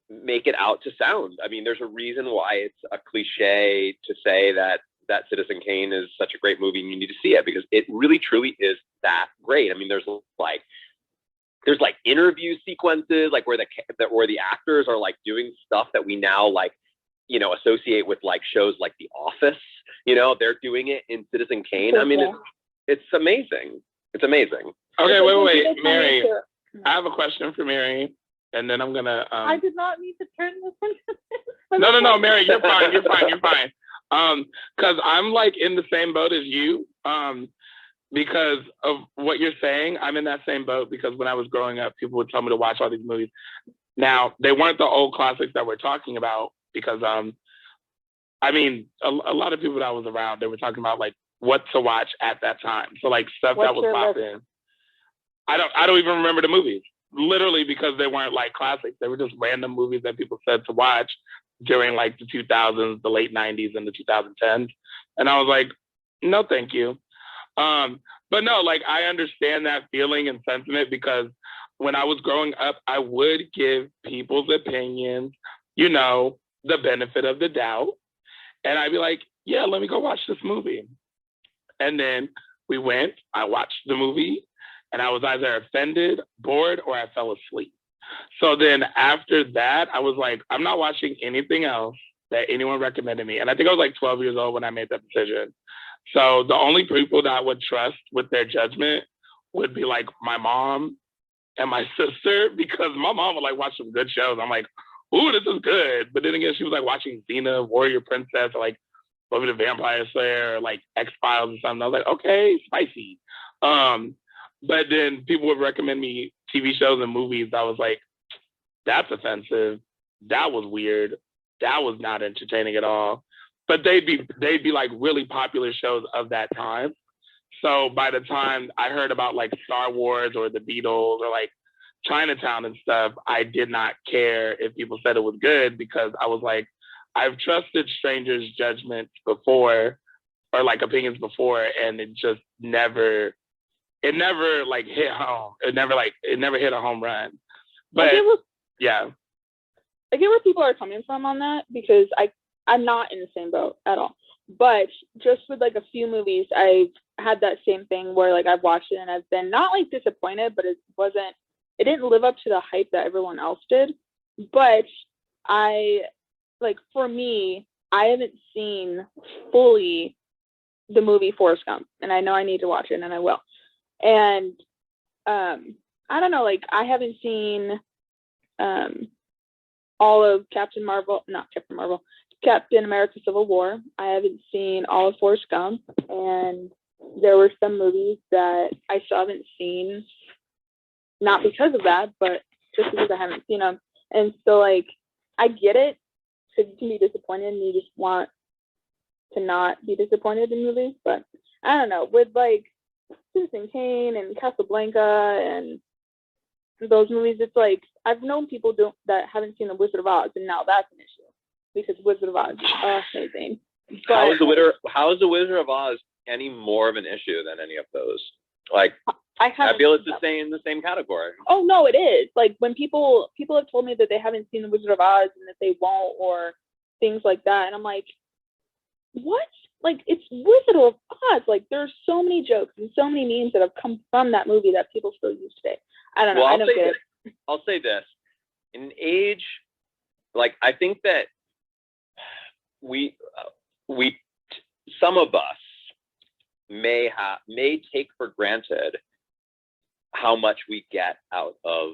make it out to sound. I mean, there's a reason why it's a cliche to say that Citizen Kane is such a great movie and you need to see it, because it really truly is that great. I mean, there's like there's like interview sequences, like where the actors are like doing stuff that we now like, you know, associate with like shows like The Office. You know, they're doing it in Citizen Kane. I mean, it's amazing. It's amazing. Okay, wait, Mary. I have a question for Mary, and then I'm gonna. I did not need to turn this into. No, Mary, you're fine. You're fine. Because I'm like in the same boat as you. Because of what you're saying, I'm in that same boat. Because when I was growing up, people would tell me to watch all these movies. Now, they weren't the old classics that we're talking about. Because I mean, a lot of people that I was around, they were talking about like what to watch at that time. So like stuff that was popping. I don't even remember the movies. Literally, because they weren't like classics. They were just random movies that people said to watch during like the 2000s, the late 90s, and the 2010s. And I was like, no, thank you. But no, like I understand that feeling and sentiment, because when I was growing up, I would give people's opinions, you know, the benefit of the doubt. And I'd be like, yeah, let me go watch this movie. And then we went, I watched the movie, and I was either offended, bored, or I fell asleep. So then after that, I was like, I'm not watching anything else that anyone recommended me. And I think I was like 12 years old when I made that decision. So the only people that I would trust with their judgment would be like my mom and my sister, because my mom would like watch some good shows. I'm like, ooh, this is good. But then again, she was like watching Xena, Warrior Princess, or like Buffy the Vampire Slayer, or like X-Files or something. I was like, okay, spicy. But then people would recommend me TV shows and movies. I was like, that's offensive. That was weird. That was not entertaining at all. But they'd be like really popular shows of that time. So by the time I heard about like Star Wars or the Beatles or like Chinatown and stuff, I did not care if people said it was good, because I was like, I've trusted strangers' judgments before, or like opinions before, and it just never like hit home. It never hit a home run. But yeah. I get where people are coming from on that, because I'm not in the same boat at all. But just with like a few movies, I've had that same thing where like I've watched it and I've been not like disappointed, but it didn't live up to the hype that everyone else did. But for me, I haven't seen fully the movie Forrest Gump, and I know I need to watch it, and I will. And I don't know, like I haven't seen all of Captain America Civil War. I haven't seen all of Forrest Gump, and there were some movies that I still haven't seen, not because of that, but just because I haven't seen them. And so like I get it, because you can be disappointed and you just want to not be disappointed in movies. But I don't know, with like Citizen Kane and Casablanca and those movies, it's like I've known people that haven't seen The Wizard of Oz, and now that's an issue, because Wizard of Oz is amazing. But How is the Wizard of Oz any more of an issue than any of those? Like, I feel it's the same category. Oh no, it is. Like when people have told me that they haven't seen The Wizard of Oz and that they won't, or things like that, and I'm like, what? Like, it's Wizard of Oz. Like, there's so many jokes and so many memes that have come from that movie that people still use today. I don't know. I don't get it. I'll say this. In an age, like, I think that we some of us may take for granted how much we get out of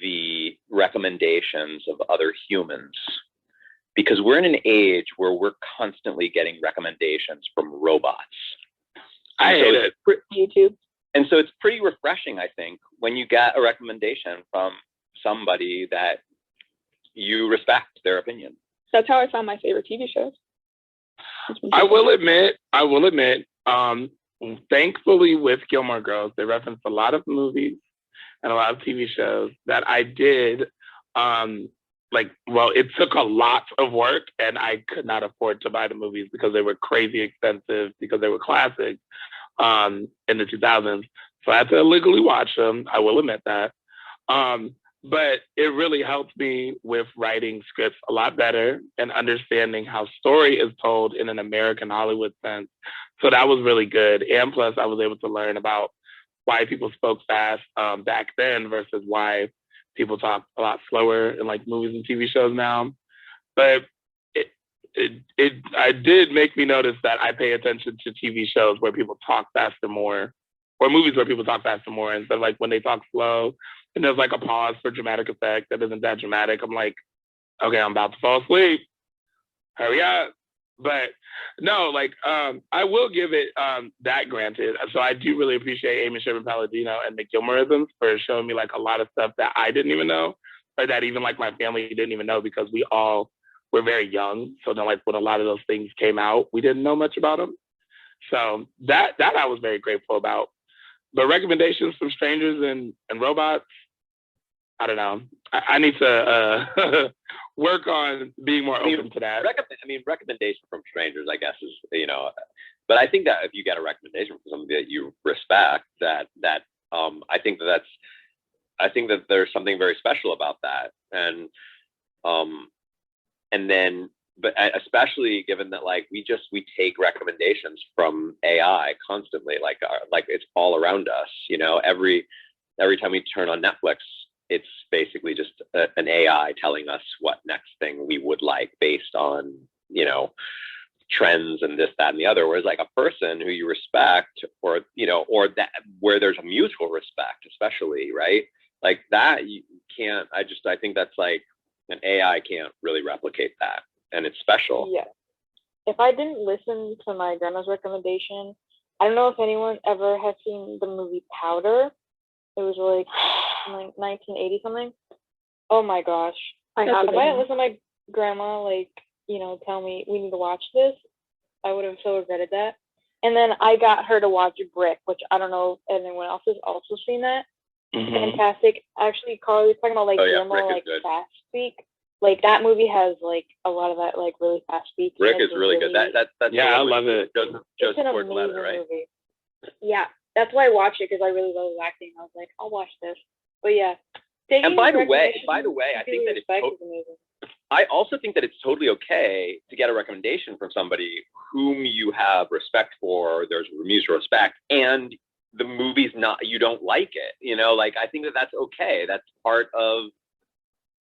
the recommendations of other humans, because we're in an age where we're constantly getting recommendations from robots. I hate it. YouTube. And so it's pretty refreshing, I think, when you get a recommendation from somebody that you respect their opinion. That's how I found my favorite TV shows. I will admit, thankfully with Gilmore Girls, they referenced a lot of movies and a lot of TV shows that I did. It took a lot of work, and I could not afford to buy the movies because they were crazy expensive, because they were classics in the 2000s. So I had to illegally watch them. I will admit that. But it really helped me with writing scripts a lot better and understanding how story is told in an American Hollywood sense. So that was really good. And plus, I was able to learn about why people spoke fast back then versus why people talk a lot slower in like movies and TV shows now. But it did make me notice that I pay attention to TV shows where people talk faster more, or movies where people talk faster more, instead of like when they talk slow and there's like a pause for dramatic effect that isn't that dramatic. I'm like, okay, I'm about to fall asleep. Hurry up. But no, like I will give it that granted. So I do really appreciate Amy Sherman-Palladino and the Gilmoreisms for showing me like a lot of stuff that I didn't even know, or that even like my family didn't even know, because we all were very young. So then like when a lot of those things came out, we didn't know much about them. So that I was very grateful about. But recommendations from strangers and robots, I don't know. I need to work on being more open to that. Recommendation from strangers, I guess, is, but I think that if you get a recommendation from somebody that you respect, that I think that there's something very special about that, and then, but especially given that like we take recommendations from AI constantly, like it's all around us. Every time we turn on Netflix, it's basically just an AI telling us what next thing we would like based on, trends and this, that, and the other. Whereas like a person who you respect, or that where there's a mutual respect, especially, right? Like that, you can't, I think that's like an AI can't really replicate that. And it's special. Yeah. If I didn't listen to my grandma's recommendation, I don't know if anyone ever has seen the movie Powder. It was like 1980 something. Oh my gosh. If I hadn't listened to my grandma, tell me we need to watch this, I would have so regretted that. And then I got her to watch Brick, which I don't know if anyone else has also seen that. Mm-hmm. Fantastic. Actually, Carly was talking about Gilmore, fast speak. Like that movie has like a lot of that like really fast speak. Brick is really good. That's yeah, I love it. Joseph Gordon-Levitt, right? Movie. Yeah, that's why I watched it, because I really love acting. I was like, I'll watch this. But yeah. And by the way, I think that I also think that it's totally okay to get a recommendation from somebody whom you have respect for, there's mutual respect, and the movie's not, you don't like it, like I think that that's okay. That's part of,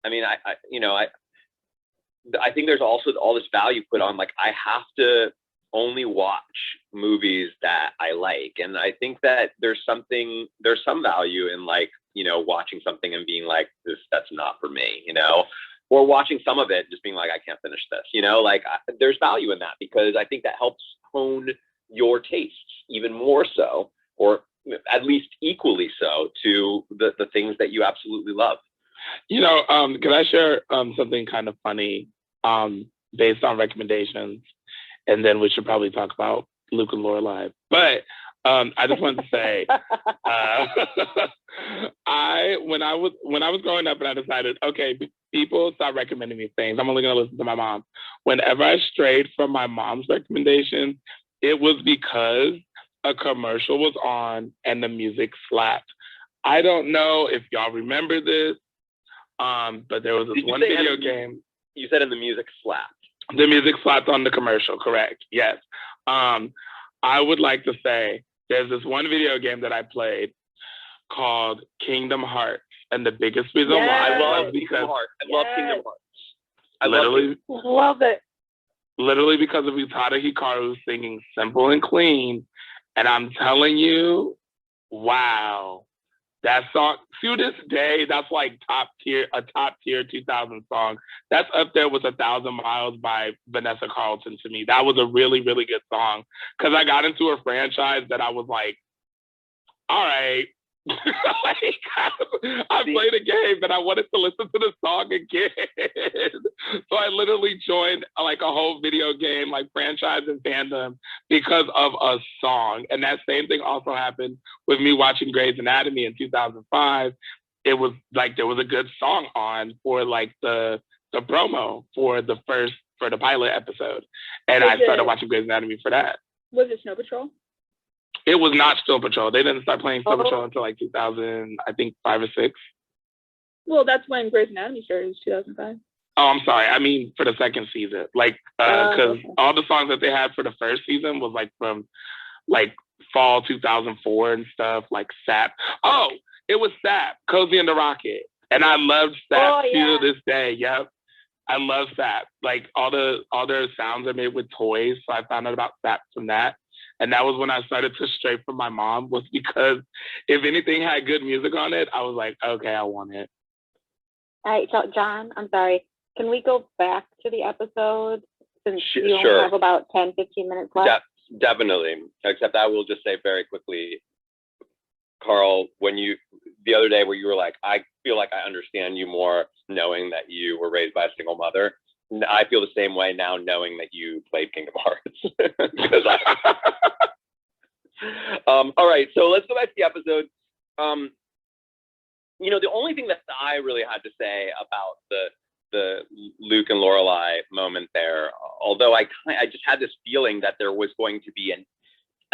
I think there's also all this value put on, like, I have to only watch movies that I like. And I think that there's some value in like, watching something and being like, that's not for me, or watching some of it and just being like, I can't finish this, there's value in that, because I think that helps hone your tastes even more so, or at least equally so, to the things that you absolutely love. Can I share something kind of funny based on recommendations? And then we should probably talk about Luke and Lorelai. But I just wanted to say, when I was growing up and I decided, okay, people stop recommending me things, I'm only going to listen to my mom. Whenever I strayed from my mom's recommendation, it was because a commercial was on and the music slapped. I don't know if y'all remember this, but there was this one video game. You said, and the music slapped. The music slapped on the commercial, correct? Yes. I would like to say there's this one video game that I played called Kingdom Hearts, and the biggest reason why I love Kingdom Hearts. I love Kingdom Hearts. I love it. Literally because of Utada Hikaru singing "Simple and Clean," and I'm telling you, wow. That song, to this day, that's like a top tier 2000 song. That's up there with 1,000 Miles by Vanessa Carlton to me. That was a really, really good song, because I got into a franchise that I was like, all right. I played a game, but I wanted to listen to the song again. So I literally joined like a whole video game, like franchise and fandom, because of a song. And that same thing also happened with me watching Grey's Anatomy in 2005. It was like there was a good song on for like the promo for the pilot episode, and I started watching Grey's Anatomy for that. Was it Snow Patrol? It was not Snow Patrol. They didn't start playing Snow Patrol until like 2000, I think 5 or 6. Well, that's when Grey's Anatomy started, 2005. Oh, I'm sorry. I mean, for the second season, like, because all the songs that they had for the first season was like from like fall 2004 and stuff, like Sap. Oh, it was Sap, Cozy and the Rocket. And I loved Sap to this day. Yep. I love Sap. Like all their sounds are made with toys. So I found out about Sap from that. And that was when I started to stray from my mom, was because if anything had good music on it, I was like, okay, I want it. All right, so John, I'm sorry. Can we go back to the episode since you only Sure. have about 10, 15 minutes left? Definitely. Except I will just say very quickly, Carl, the other day where you were like, I feel like I understand you more knowing that you were raised by a single mother. I feel the same way now knowing that you played Kingdom Hearts. All right, so let's go back to the episode. The only thing that I really had to say about the Luke and Lorelai moment there, although I just had this feeling that there was going to be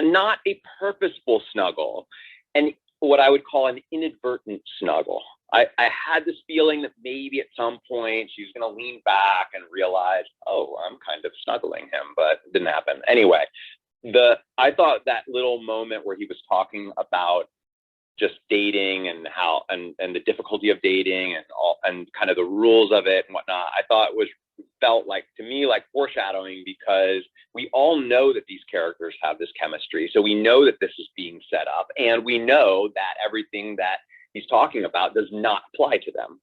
not a purposeful snuggle, and what I would call an inadvertent snuggle. I had this feeling that maybe at some point she was going to lean back and realize, oh, I'm kind of snuggling him, but it didn't happen. Anyway, I thought that little moment where he was talking about just dating and how and the difficulty of dating and kind of the rules of it and whatnot, I thought felt like to me like foreshadowing, because we all know that these characters have this chemistry. So we know that this is being set up, and we know that everything that he's talking about does not apply to them.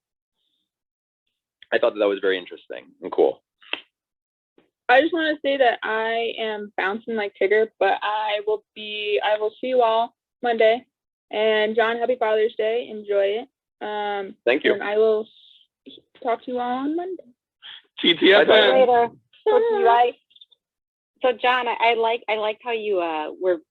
I thought that was very interesting and cool. I just want to say that I am bouncing like Tigger, but I will see you all Monday. And John, happy Father's Day. Enjoy it. Thank you. And I will talk to you all on Monday. TTFN. Later. Right. So John, I like how you were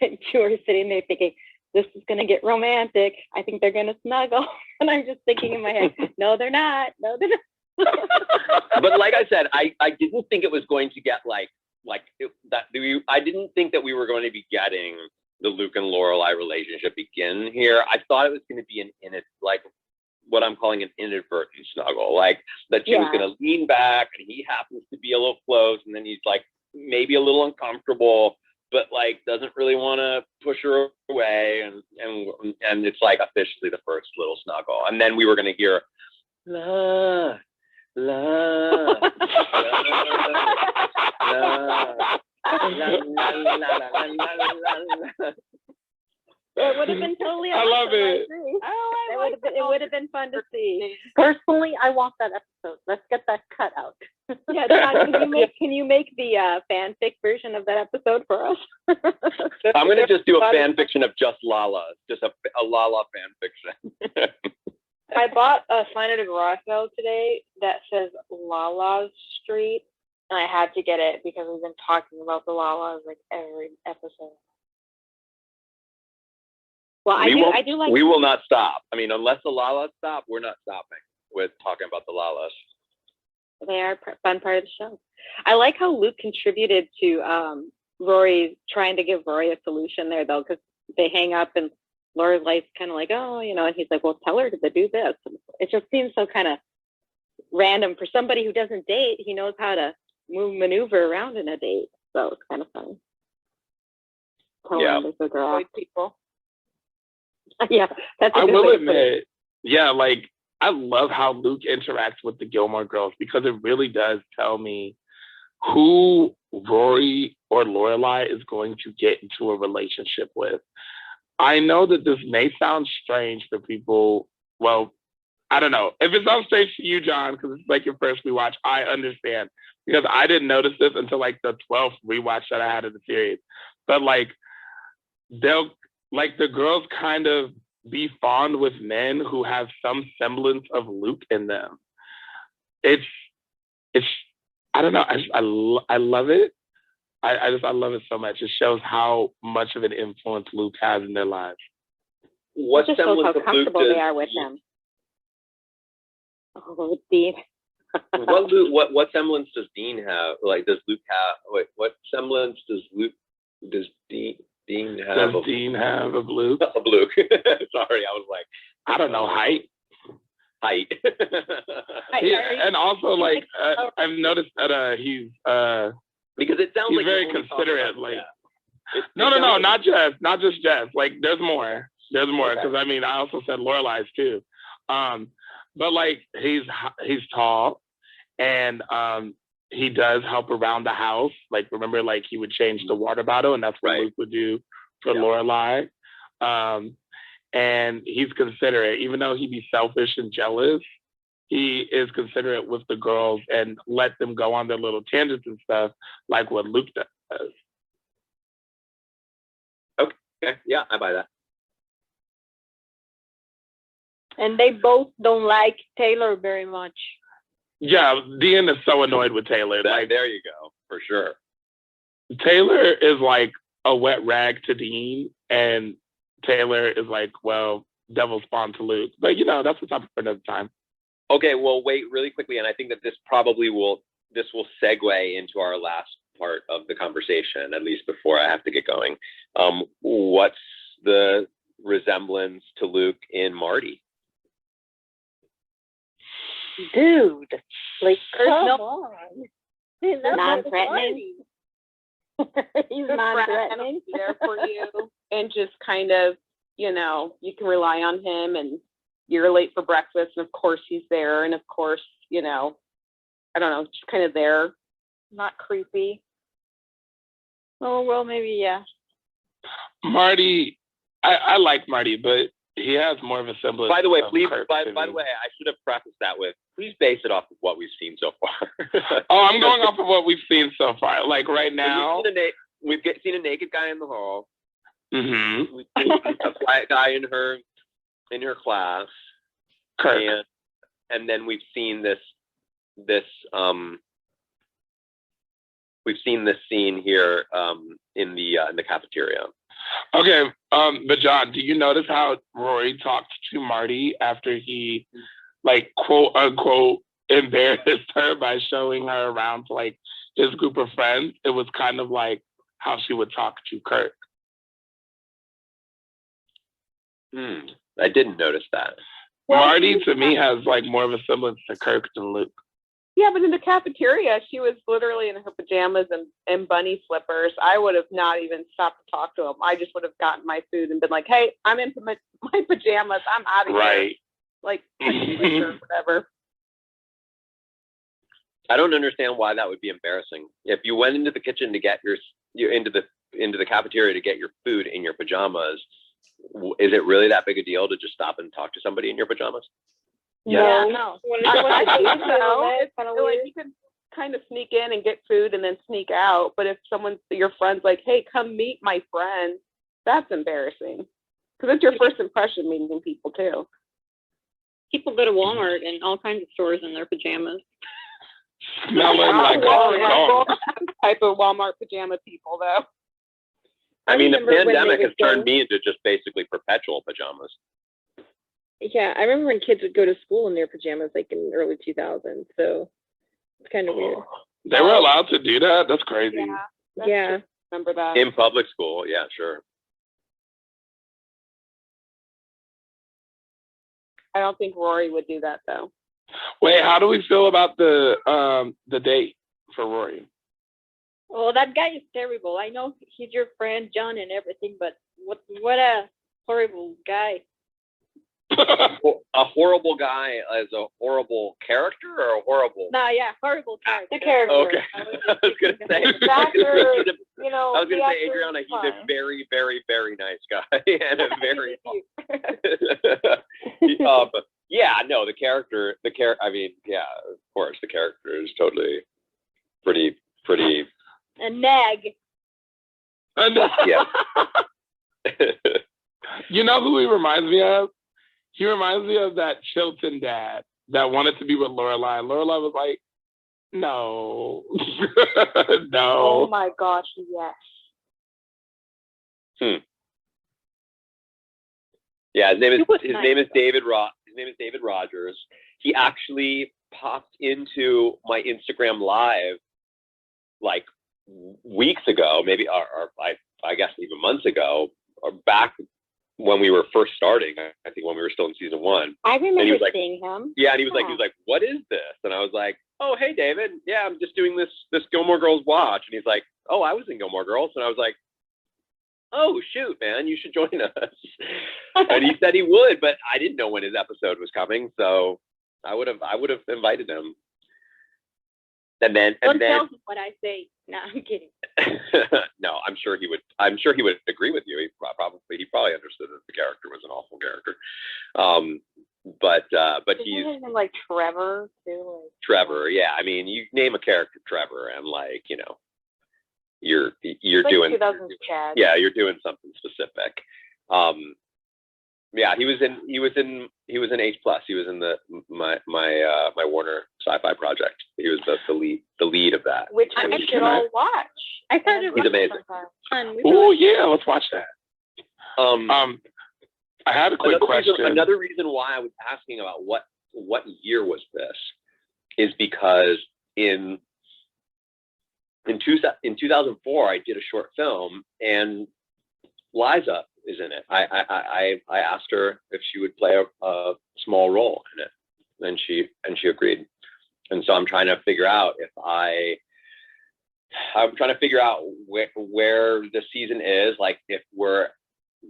sitting there thinking, this is gonna get romantic. I think they're gonna snuggle. And I'm just thinking in my head, no, they're not. No, they're not. But like I said, I didn't think it was going to get I didn't think that we were going to be getting the Luke and Lorelai relationship begin here. I thought it was going to be what I'm calling an inadvertent snuggle, like that she was going to lean back and he happens to be a little close, and then he's like maybe a little uncomfortable, but like doesn't really want to push her away, and it's like officially the first little snuggle, and then we were going to hear la la la la. It would have been totally I love it. It would have been fun to see. Personally, I want that episode. Let's get that cut out. Yeah, John, can you make the fanfic version of that episode for us? I'm gonna just do a fan fiction of just Lala, just a Lala fan fiction. I bought a sign at a garage sale today that says Lala's Street, and I had to get it because we've been talking about the Lalas like every episode. Well, I do like. We will not stop. I mean, unless the Lalas stop, we're not stopping with talking about the Lalas. They are a fun part of the show. I like how Luke contributed to Rory trying to give Rory a solution there, though, because they hang up and Lorelai's kind of like, oh, and he's like, well, tell her to do this. It just seems so kind of random for somebody who doesn't date. He knows how to maneuver around in a date, so it's kind of funny. There's a girl. People. Yeah, that's a I good will way admit, like I love how Luke interacts with the Gilmore Girls, because it really does tell me who Rory or Lorelai is going to get into a relationship with. I know that this may sound strange for people. Well, I don't know. If it sounds strange to you, John, because it's like your first rewatch, I understand. Because I didn't notice this until like the 12th rewatch that I had of the series. But like, the girls kind of be fond with men who have some semblance of Luke in them. It's I don't know. I love it. I love it so much. It shows how much of an influence Luke has in their lives. What just shows how comfortable they are with him. Oh, Dean. what semblance does Dean have? Like, does Luke have? Wait, what semblance does Dean have? Does Dean have of Luke? Of Luke. Sorry, I was like, I don't know, height. And also, like, I've noticed that he's because it sounds he's like very considerate. Like, No, not just Jess. Like, there's more. There's more, because I mean, I also said Lorelai's too. But like, he's tall, and he does help around the house. Like, remember, like, he would change the water bottle, and that's what Luke would do for Lorelai. And he's considerate, even though he'd be selfish and jealous. He is considerate with the girls and let them go on their little tangents and stuff, like what Luke does. Okay, yeah, I buy that. And they both don't like Taylor very much. Yeah, Dean is so annoyed with Taylor. Like, there you go, for sure. Taylor is like a wet rag to Dean, and Taylor is like, well, devil spawn to Luke. But, you know, that's a topic for another time. Okay, well, wait really quickly, and I think that this will segue into our last part of the conversation, at least before I have to get going. What's the resemblance to Luke in Marty? Dude, like, Come on. He's non-threatening. He's non-threatening. There for you, and just kind of, you know, you can rely on him, and you're late for breakfast, and of course he's there, and of course, you know, I don't know, just kind of there. Not creepy. Oh, well, maybe, yeah. Marty, I like Marty, but he has more of a semblance. By the way, please, Kirk by to the me. way, I should have prefaced that with, please base it off of what we've seen so far. Oh, I'm going off of what we've seen so far. Like, right now, we've seen a naked guy in the hall. Mm-hmm. We've seen a quiet guy in her class. Kirk. And then we've seen this scene here in the cafeteria. Okay, but John, do you notice how Rory talked to Marty after he, like, quote unquote, embarrassed her by showing her around to, like, his group of friends? It was kind of like how she would talk to Kirk. I didn't notice that. Well, Marty, to me, has, like, more of a semblance to Kirk than Luke. Yeah, but in the cafeteria, she was literally in her pajamas and bunny slippers. I would have not even stopped to talk to him. I just would have gotten my food and been like, hey, I'm in my pajamas. I'm out of here. Right. Like, or whatever. I don't understand why that would be embarrassing. If you went into the kitchen to get into the cafeteria to get your food in your pajamas, is it really that big a deal to just stop and talk to somebody in your pajamas? Yeah, no. Like, you can kind of sneak in and get food and then sneak out. But if your friend's like, hey, come meet my friend, that's embarrassing. Because it's your first impression meeting people, too. People go to Walmart and all kinds of stores in their pajamas. Smelling like a dog. Type of Walmart pajama people, though. I mean, the pandemic has turned me into just basically perpetual pajamas. Yeah, I remember when kids would go to school in their pajamas, like in the early 2000s. So it's kind of weird. They were allowed to do that? That's crazy. Yeah. Remember that? In public school, yeah, sure. I don't think Rory would do that, though. Wait, how do we feel about the date for Rory? Oh, that guy is terrible. I know he's your friend, John, and everything, but what a horrible guy. A horrible guy as a horrible character, or a horrible? Nah, yeah, horrible character. The character. Okay, I was gonna say. The actor, you know, I was gonna the say, actor Adriana, is he's a fine. very, very, very nice guy, and a very. But yeah, no, the character. I mean, yeah, of course, the character is totally pretty. A nag. Yeah. You know who he reminds me of? He reminds me of that Chilton dad that wanted to be with Lorelai. Lorelai was like, no. No. Oh my gosh, yes. Yeah, his name is nice, David Rogers. He actually popped into my Instagram live like weeks ago, maybe, or I guess even months ago, or back when we were first starting. I think when we were still in season 1. I remember and he was like, seeing him. Yeah, and he was like, what is this? And I was like, oh, hey, David. Yeah, I'm just doing this Gilmore Girls watch. And he's like, oh, I was in Gilmore Girls. And I was like, oh shoot, man, you should join us. And he said he would, but I didn't know when his episode was coming, so I would have invited him. And then Don't tell him what I say. No, I'm kidding. no, I'm sure he would agree with you. He probably understood that the character was an awful character. But he's Isn't it like Trevor too? Like, Trevor. Yeah, I mean, you name a character Trevor, and like, you know, you're like doing 2000s Chad. yeah, you're doing something specific. Yeah, he was in H+. He was in my Warner sci-fi project. He was the lead of that. Which we should all watch. I thought it He's was amazing. fun. Oh yeah, let's watch that. I had a quick question. Another reason why I was asking about what year was this is because in 2004 I did a short film and Liza is in it. I asked her if she would play a small role in it, and she agreed. And so I'm trying to figure out where the season is, like if we're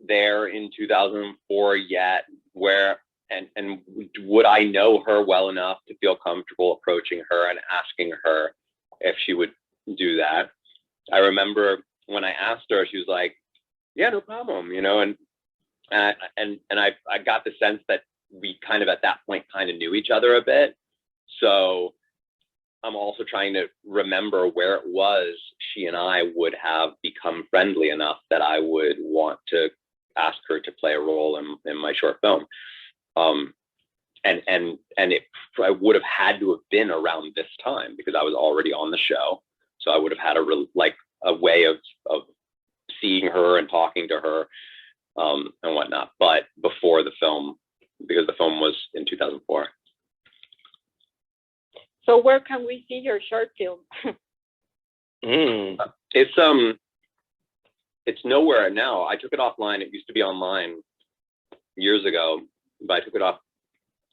there in 2004 yet, where and would I know her well enough to feel comfortable approaching her and asking her if she would do that. I remember when I asked her, she was like, yeah, no problem, you know, and I got the sense that we kind of at that point kind of knew each other a bit. So I'm also trying to remember where it was she and I would have become friendly enough that I would want to ask her to play a role in my short film. And it I would have had to have been around this time because I was already on the show. So I would have had a way of seeing her and talking to her and whatnot, but before the film, because the film was in 2004. So where can we see your short film? It's nowhere now. I took it offline. It used to be online years ago, but I took it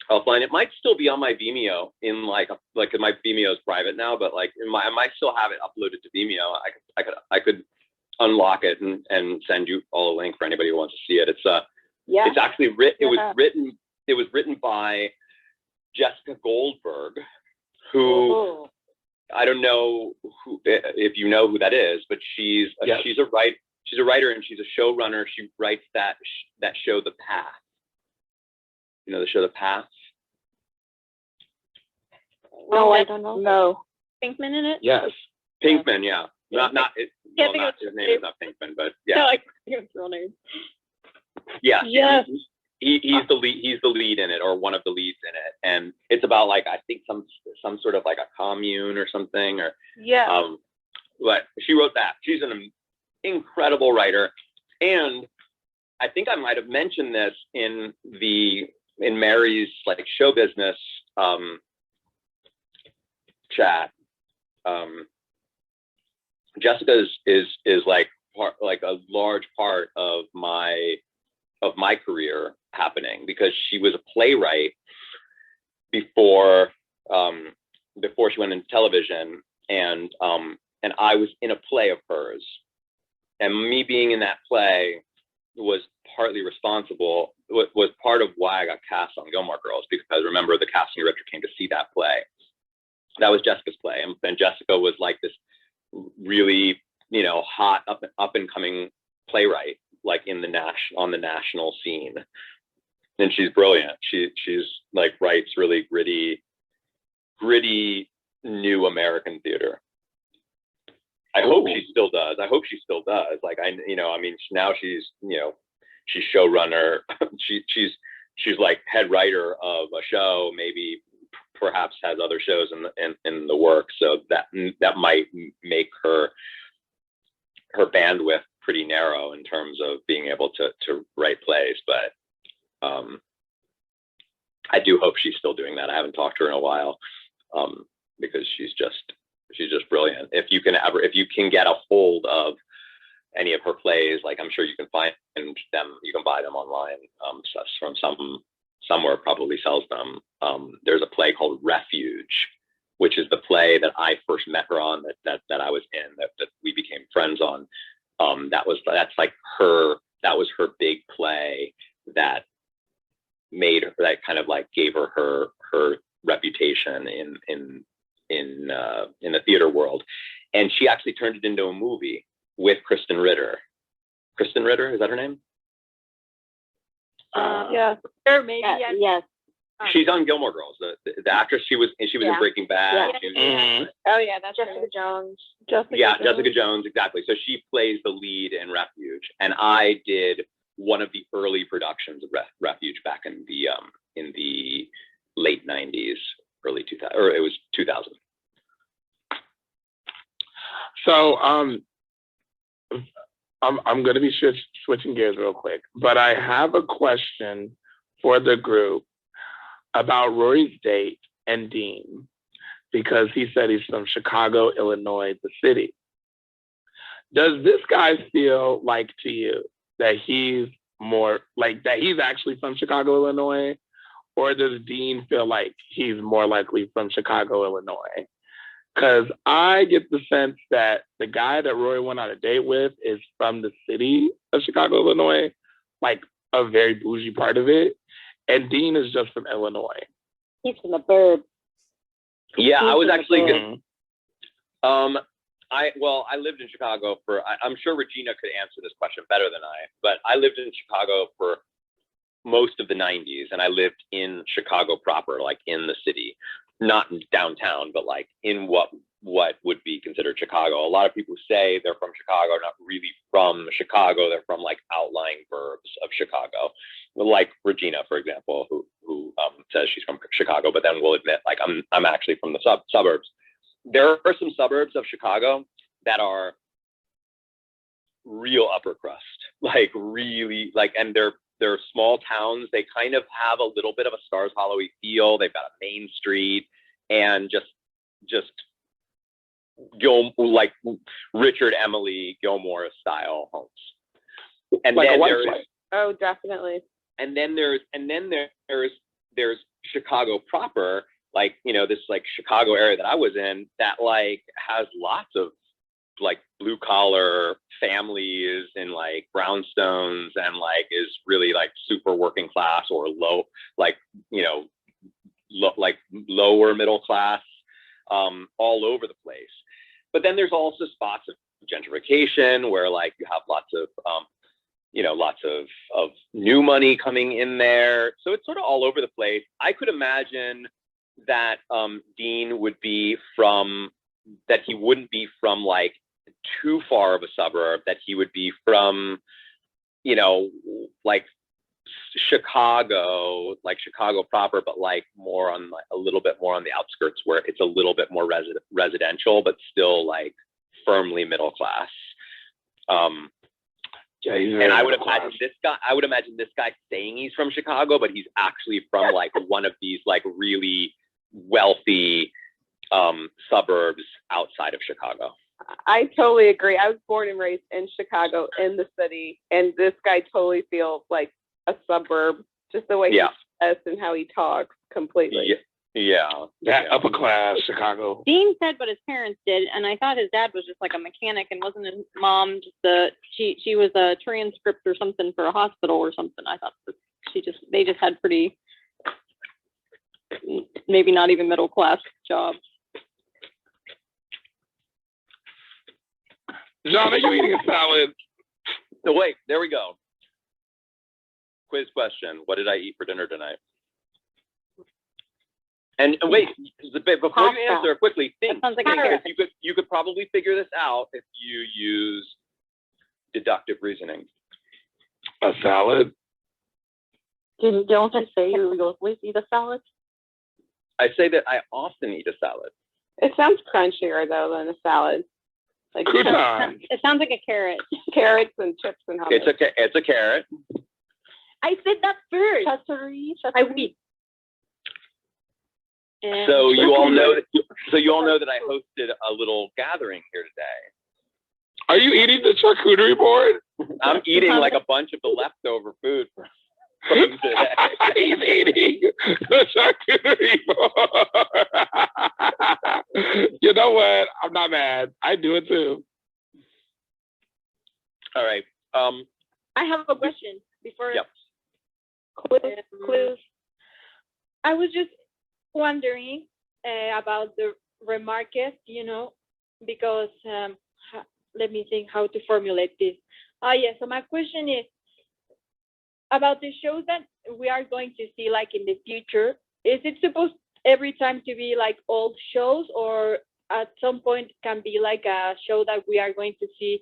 offline. It might still be on my Vimeo in my Vimeo is private now, but like I might still have it uploaded to Vimeo. I could unlock it and send you all a link for anybody who wants to see it. It's actually written. It was written by Jessica Goldberg, who I don't know if you know who that is, but she's a writer and she's a showrunner. She writes that show, The Path. You know the show, The Path? No, I don't know. No. Pinkman in it? Yes. Pinkman, yeah. His name is not Pinkman, but yeah. No, I think it's real name. Yeah. Yes. He's the lead. He's the lead in it, or one of the leads in it, and it's about like I think some sort of like a commune or something, or Yeah. But she wrote that. She's an incredible writer, and I think I might have mentioned this in Mary's like show business chat. Jessica is like a large part of my career happening because she was a playwright before she went into television, and I was in a play of hers, and me being in that play was partly responsible, was part of why I got cast on Gilmore Girls, because remember the casting director came to see that play. That was Jessica's play, and Jessica was like this really, you know, hot up and coming playwright, like on the national scene, and she's brilliant. She's like writes really gritty new American theater. I hope she still does. Like now she's, you know, she's showrunner. she's like head writer of a show. Maybe perhaps has other shows in the works. So that might make her bandwidth pretty narrow in terms of being able to write plays. But I do hope she's still doing that. I haven't talked to her in a while because she's just brilliant. If you can get a hold of any of her plays, like I'm sure you can find them, you can buy them online. From somewhere probably sells them. There's a play called Refuge, which is the play that I first met her on, that I was in, that we became friends on. That's like that was her big play that made her, that kind of like gave her reputation in the theater world. And she actually turned it into a movie with Kristen Ritter. Kristen Ritter, is that her name? Yeah. Or maybe Yes. She's on Gilmore Girls. The actress, she was in Breaking Bad. Yeah. Oh yeah, that's Jessica Jones. Jessica Jones, exactly. So she plays the lead in Refuge, and I did one of the early productions of Refuge back in the late '90s, early 2000, or it was 2000. So I'm going to be switching gears real quick, but I have a question for the group about Rory's date and Dean, because he said he's from Chicago, Illinois, the city. Does this guy feel like to you that he's more like that he's actually from Chicago, Illinois, or does Dean feel like he's more likely from Chicago, Illinois? Because I get the sense that the guy that Rory went on a date with is from the city of Chicago, Illinois, like a very bougie part of it. And Dean is just from Illinois. He's from the burbs. Yeah, I was actually good. I lived in Chicago I'm sure Regina could answer this question better than I, but I lived in Chicago for most of the 90s, and I lived in Chicago proper, like in the city, not downtown, but like in what would be considered Chicago. A lot of people say they're from Chicago, not really from Chicago. They're from like outlying burbs of Chicago, like Regina, for example, who says she's from Chicago, but then will admit like I'm actually from the suburbs. There are some suburbs of Chicago that are real upper crust, like really like, and they're small towns. They kind of have a little bit of a Stars Hollow-y feel. They've got a main street and just like Richard Emily Gilmore style homes. And like then oh, definitely. And then there's Chicago proper, like, you know, this like Chicago area that I was in that like has lots of like blue collar families and like brownstones and like is really like super working class or low, like, you know, like lower middle class, all over the place. But then there's also spots of gentrification where like you have lots of new money coming in there. So it's sort of all over the place. I could imagine that Dean would be that he wouldn't be from like too far of a suburb, that he would be from, you know, like Chicago proper, but like more on like a little bit more on the outskirts where it's a little bit more residential, but still like firmly middle class. And I would imagine this guy saying he's from Chicago, but he's actually from like one of these like really wealthy suburbs outside of Chicago. I totally agree. I was born and raised in Chicago, in the city, and this guy totally feels like a suburb, just the way he says and how he talks completely. Yeah. That upper class Chicago. Dean said what his parents did, and I thought his dad was just like a mechanic, and wasn't his mom just she was a transcript or something for a hospital or something. I thought that they just had pretty, maybe not even middle class jobs. John, are you eating a salad? So wait, there we go. Quiz question: what did I eat for dinner tonight? And wait, before you answer, quickly think. That sounds like a carrot. You could probably figure this out if you use deductive reasoning. A salad? Don't I say you always eat a salad? I say that I often eat a salad. It sounds crunchier though than a salad. Like it sounds like a carrot. Carrots and chips and hummus. It's a carrot. I said that first. I eat. So you all know that I hosted a little gathering here today. Are you eating the charcuterie board? I'm eating like a bunch of the leftover food from today. He's eating the charcuterie board. You know what? I'm not mad. I do it too. All right. I have a question before. Yep. Clues. I was just wondering about the remarket, because let me think how to formulate this. Yeah, so my question is about the shows that we are going to see like in the future. Is it supposed every time to be like old shows, or at some point can be like a show that we are going to see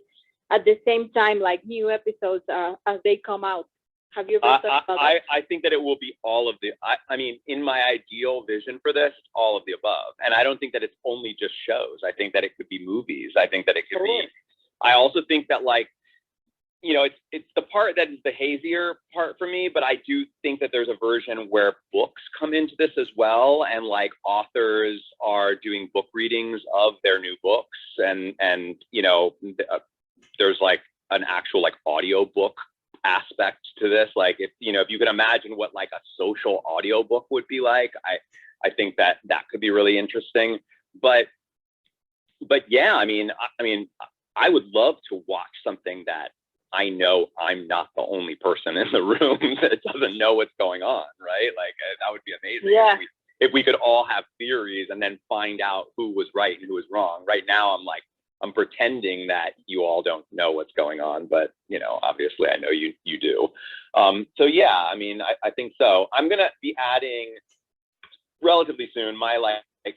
at the same time, like new episodes as they come out? Have you ever thought about that? I think that it will be all of the, I mean, in my ideal vision for this, all of the above. And I don't think that it's only just shows. I think that it could be movies. I think that it could be, I also think that like, it's the part that is the hazier part for me, but I do think that there's a version where books come into this as well. And like authors are doing book readings of their new books. And there's like an actual like audio book aspect to this. Like if you can imagine what like a social audio book would be like, I think that could be really interesting. But yeah, I mean, I would love to watch something that I know I'm not the only person in the room that doesn't know what's going on, right? Like that would be amazing. Yeah. If we could all have theories and then find out who was right and who was wrong. Right now, I'm pretending that you all don't know what's going on, but obviously I know you do. So yeah, I mean, I think so. I'm gonna be adding relatively soon. My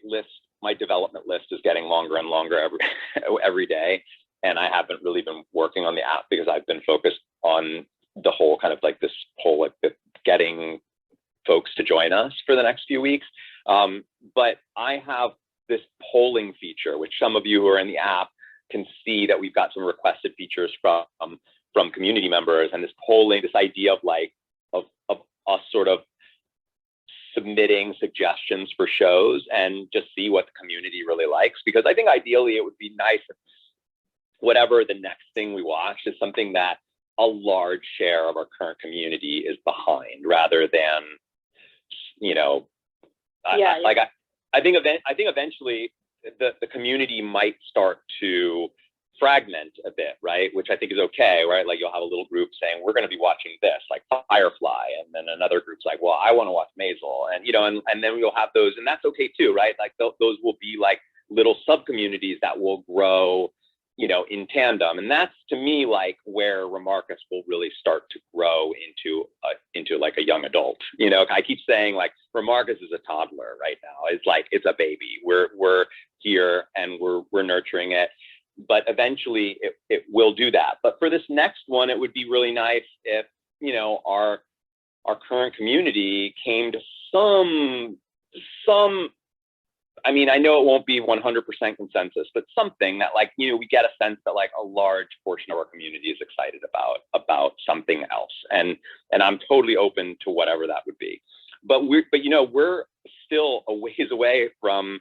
list, my development list is getting longer and longer every day, and I haven't really been working on the app because I've been focused on the whole kind of like this whole like getting folks to join us for the next few weeks. But I have this polling feature, which some of you who are in the app can see that we've got some requested features from community members, and this polling, this idea of like of us sort of submitting suggestions for shows and just see what the community really likes. Because I think ideally it would be nice if whatever the next thing we watch is something that a large share of our current community is behind, rather than I think eventually the community might start to fragment a bit, right? Which I think is okay, right? Like you'll have a little group saying, we're going to be watching this, like Firefly. And then another group's like, well, I want to watch Maisel. And, and then we'll have those, and that's okay too, right? Like those will be like little sub-communities that will grow, in tandem. And that's to me, like where Remarcus will really start to grow into like a young adult. I keep saying like Remarcus is a toddler right now. It's like, it's a baby. We're here and we're nurturing it, but eventually it will do that. But for this next one, it would be really nice if, our current community came to some, I mean, I know it won't be 100% consensus, but something that like, we get a sense that like a large portion of our community is excited about something else. And I'm totally open to whatever that would be. But we're still a ways away from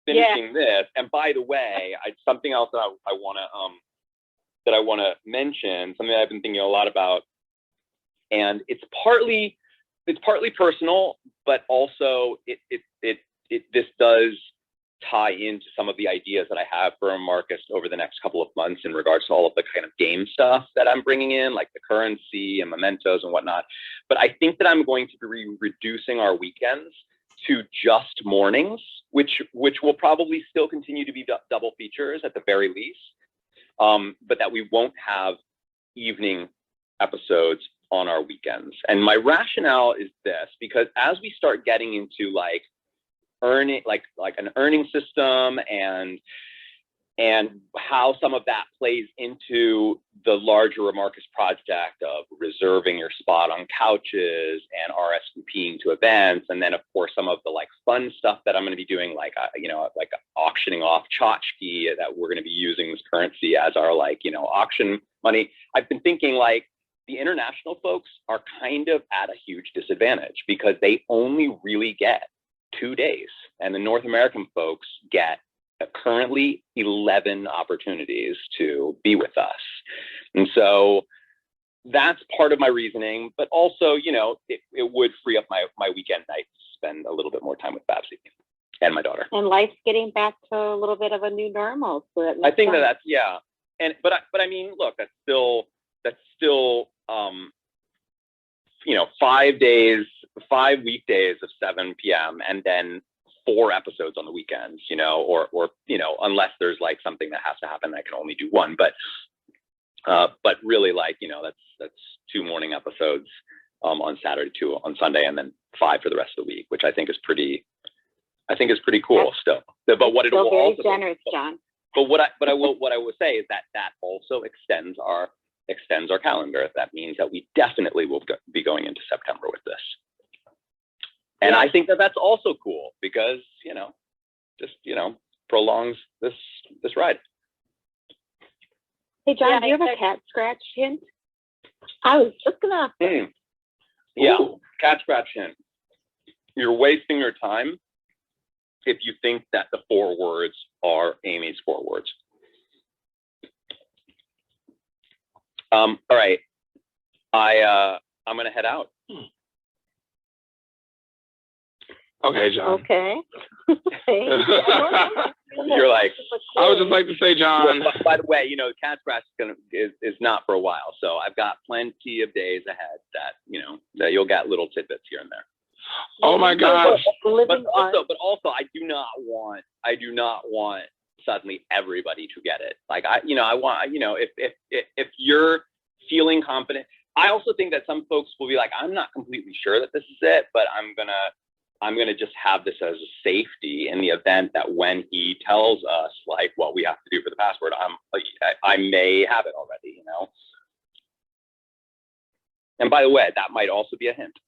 finishing this. And by the way, something else that I want to mention, something that I've been thinking a lot about, and it's partly personal, but also this does tie into some of the ideas that I have for Marcus over the next couple of months in regards to all of the kind of game stuff that I'm bringing in, like the currency and mementos and whatnot. But I think that I'm going to be reducing our weekends to just mornings, which will probably still continue to be double features at the very least, but that we won't have evening episodes on our weekends. And my rationale is this, because as we start getting into like earning, like an earning system and how some of that plays into the larger Remarcus project of reserving your spot on couches and RSVPing to events, and then of course some of the like fun stuff that I'm going to be doing, like like auctioning off tchotchke, that we're going to be using this currency as our auction money. I've been thinking like the international folks are kind of at a huge disadvantage because they only really get 2 days, and the North American folks get currently 11 opportunities to be with us. And so that's part of my reasoning, but also, it would free up my weekend nights to spend a little bit more time with Babsy and my daughter. And life's getting back to a little bit of a new normal. So I think that's, yeah. I mean, look, that's still 5 weekdays of 7 p.m. and then 4 episodes on the weekends, or unless there's like something that has to happen, I can only do 1. But really, like, that's 2 morning episodes on Saturday, 2 on Sunday, and then 5 for the rest of the week, which I think is pretty cool still. But what it will very also generous, John. But what I will say is that also extends our calendar. That means that we definitely will be going into September with this. And I think that that's also cool because, just, prolongs this ride. Hey, John, do you have a cat scratch hint? I was just gonna. Yeah, cat scratch hint. You're wasting your time if you think that the 4 words are Amy's 4 words. All right, I'm gonna head out. Okay, John. Okay. You're like, I would just like to say, John. Well, by the way, the cat scratch is not for a while, so I've got plenty of days ahead that you'll get little tidbits here and there. Oh my gosh! But also, I do not want suddenly everybody to get it. Like I want, if you're feeling confident. I also think that some folks will be like, I'm not completely sure that this is it, but I'm gonna just have this as a safety in the event that when he tells us like what we have to do for the password, I may have it already, And by the way, that might also be a hint.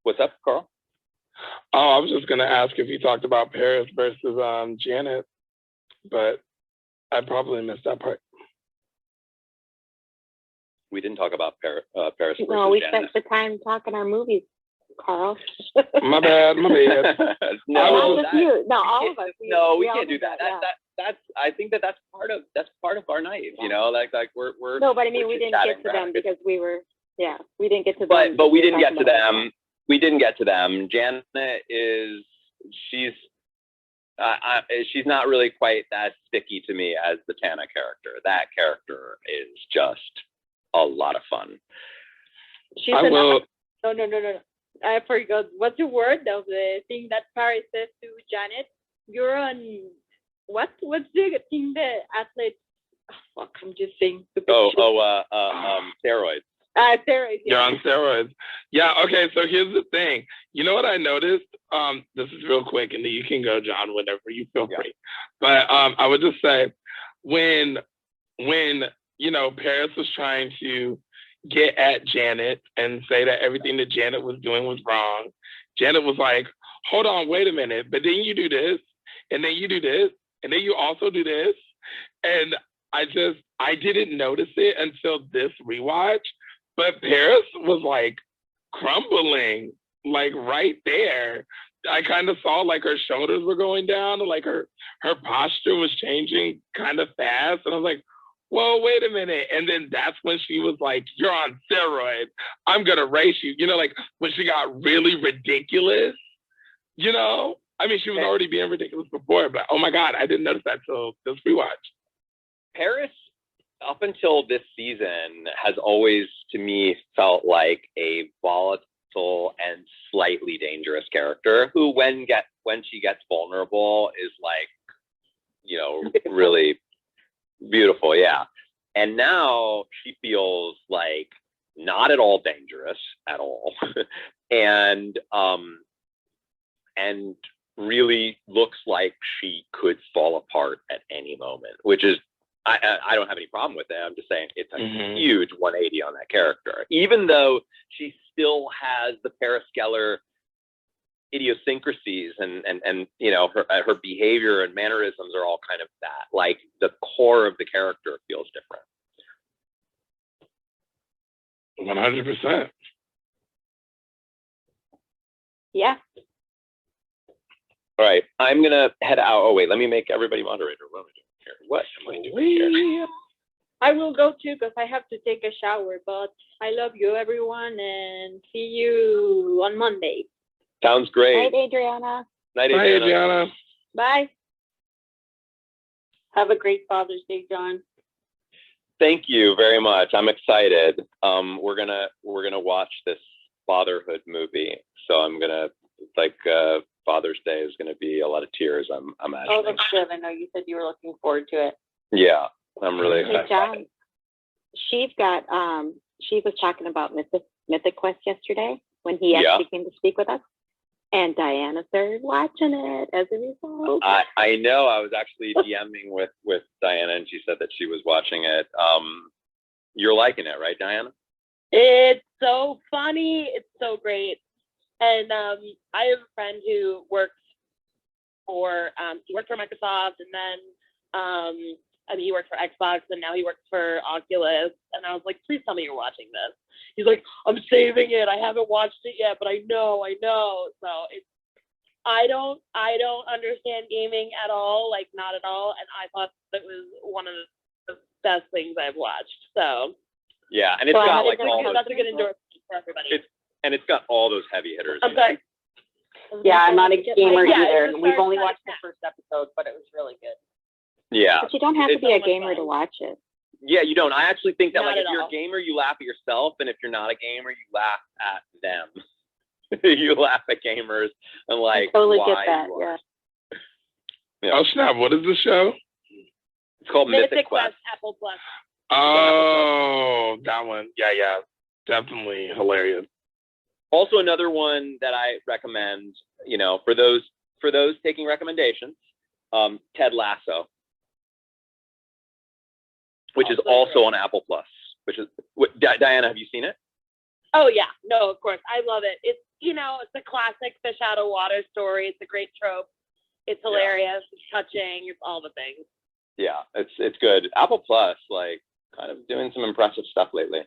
What's up, Carl? Oh, I was just gonna ask if you talked about Paris versus Janet, but I probably missed that part. We didn't talk about Paris versus No, we Janet. spent the time talking our movies, Carl. My bad. No, all of us. No, we can't do that. That's. I think that's part of our night. Like we're. No, but I mean, we didn't get to them because we didn't get to them. But we didn't get to them. We didn't get to them. Janet she's not really quite as sticky to me as the Tana character. That character is just a lot of fun. She said, No. I forgot. What's the word of the thing that Paris says to Janet? You're on what? What's the thing that athletes? Oh, fuck! I'm just saying. Steroids. Steroids. You're on steroids. Yeah. Okay. So here's the thing. You know what I noticed? This is real quick, and then you can go, John, whenever you feel free. But I would just say, when Paris was trying to get at Janet and say that everything that Janet was doing was wrong, Janet was like, hold on, wait a minute, but then you do this, and then you do this, and then you also do this. And I didn't notice it until this rewatch, but Paris was like crumbling, like right there. I kind of saw like her shoulders were going down, like her posture was changing kind of fast. And I was like, whoa, wait a minute. And then that's when she was like, you're on steroids. I'm going to race you. Like when she got really ridiculous, I mean, she was already being ridiculous before, but oh my God, I didn't notice that till this rewatch. Paris, up until this season, has always, to me, felt like a volatile and slightly dangerous character who, when she gets vulnerable, is like, really beautiful, yeah. And now she feels like not at all dangerous at all, and really looks like she could fall apart at any moment, which is, I don't have any problem with it. I'm just saying it's a huge 180 on that character, even though she still has the Paris Geller idiosyncrasies and her behavior and mannerisms are all kind of that. Like the core of the character feels different. 100%. Yeah. All right, I'm gonna head out. Oh wait, let me make everybody moderator. What am I doing here? What am I doing here? I will go too because I have to take a shower. But I love you, everyone, and see you on Monday. Sounds great. Night, Adriana. Night, Adriana. Bye. Have a great Father's Day, John. Thank you very much. I'm excited. We're gonna watch this fatherhood movie. So I'm gonna Father's Day is gonna be a lot of tears. I'm imagining. Oh, that's good. I know you said you were looking forward to it. Yeah, I'm really Hey, excited. John, she was talking about Mythic Quest yesterday when he actually came to speak with us. And Diana started watching it as a result. I know. I was actually DMing with Diana, and she said that she was watching it. You're liking it, right, Diana? It's so funny. It's so great. And I have a friend who works for Microsoft, and then he worked for Xbox, and now he works for Oculus. And I was like, please tell me you're watching this. He's like, I'm saving it. I haven't watched it yet, but I know. So I don't understand gaming at all, like not at all. And I thought that was one of the best things I've watched. So yeah, and it's got like all that's a good endorsement for everybody. It's got all those heavy hitters. I'm sorry. Yeah, I'm not a gamer Yeah, either. it's We've only Star watched the first episode, but it was really good. Yeah. But you don't have to be a gamer to watch it. Yeah, you don't. I actually think that Not if at you're all. a gamer, you laugh at yourself, and if you're not a gamer, you laugh at them. You laugh at gamers and like I totally why get that. you are. Yeah. Oh snap! What is the show? It's called Mythic Quest, Quest. Apple Plus. Oh, that one. Yeah, definitely hilarious. Also, another one that I recommend, for those taking recommendations, Ted Lasso, which is also on Apple Plus. Diana, have you seen it? Oh yeah, no, of course, I love it. It's it's a classic fish out of water story. It's a great trope. It's hilarious. It's touching. It's all the things. Yeah, it's good. Apple Plus, like, kind of doing some impressive stuff lately.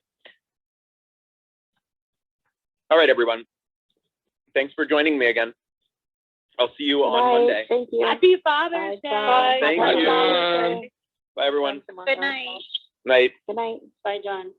All right, everyone. Thanks for joining me again. I'll see you on Monday. Thank you. Happy Father's Day. Thank you. Bye, everyone. Good night. Night. Good night. Bye, John.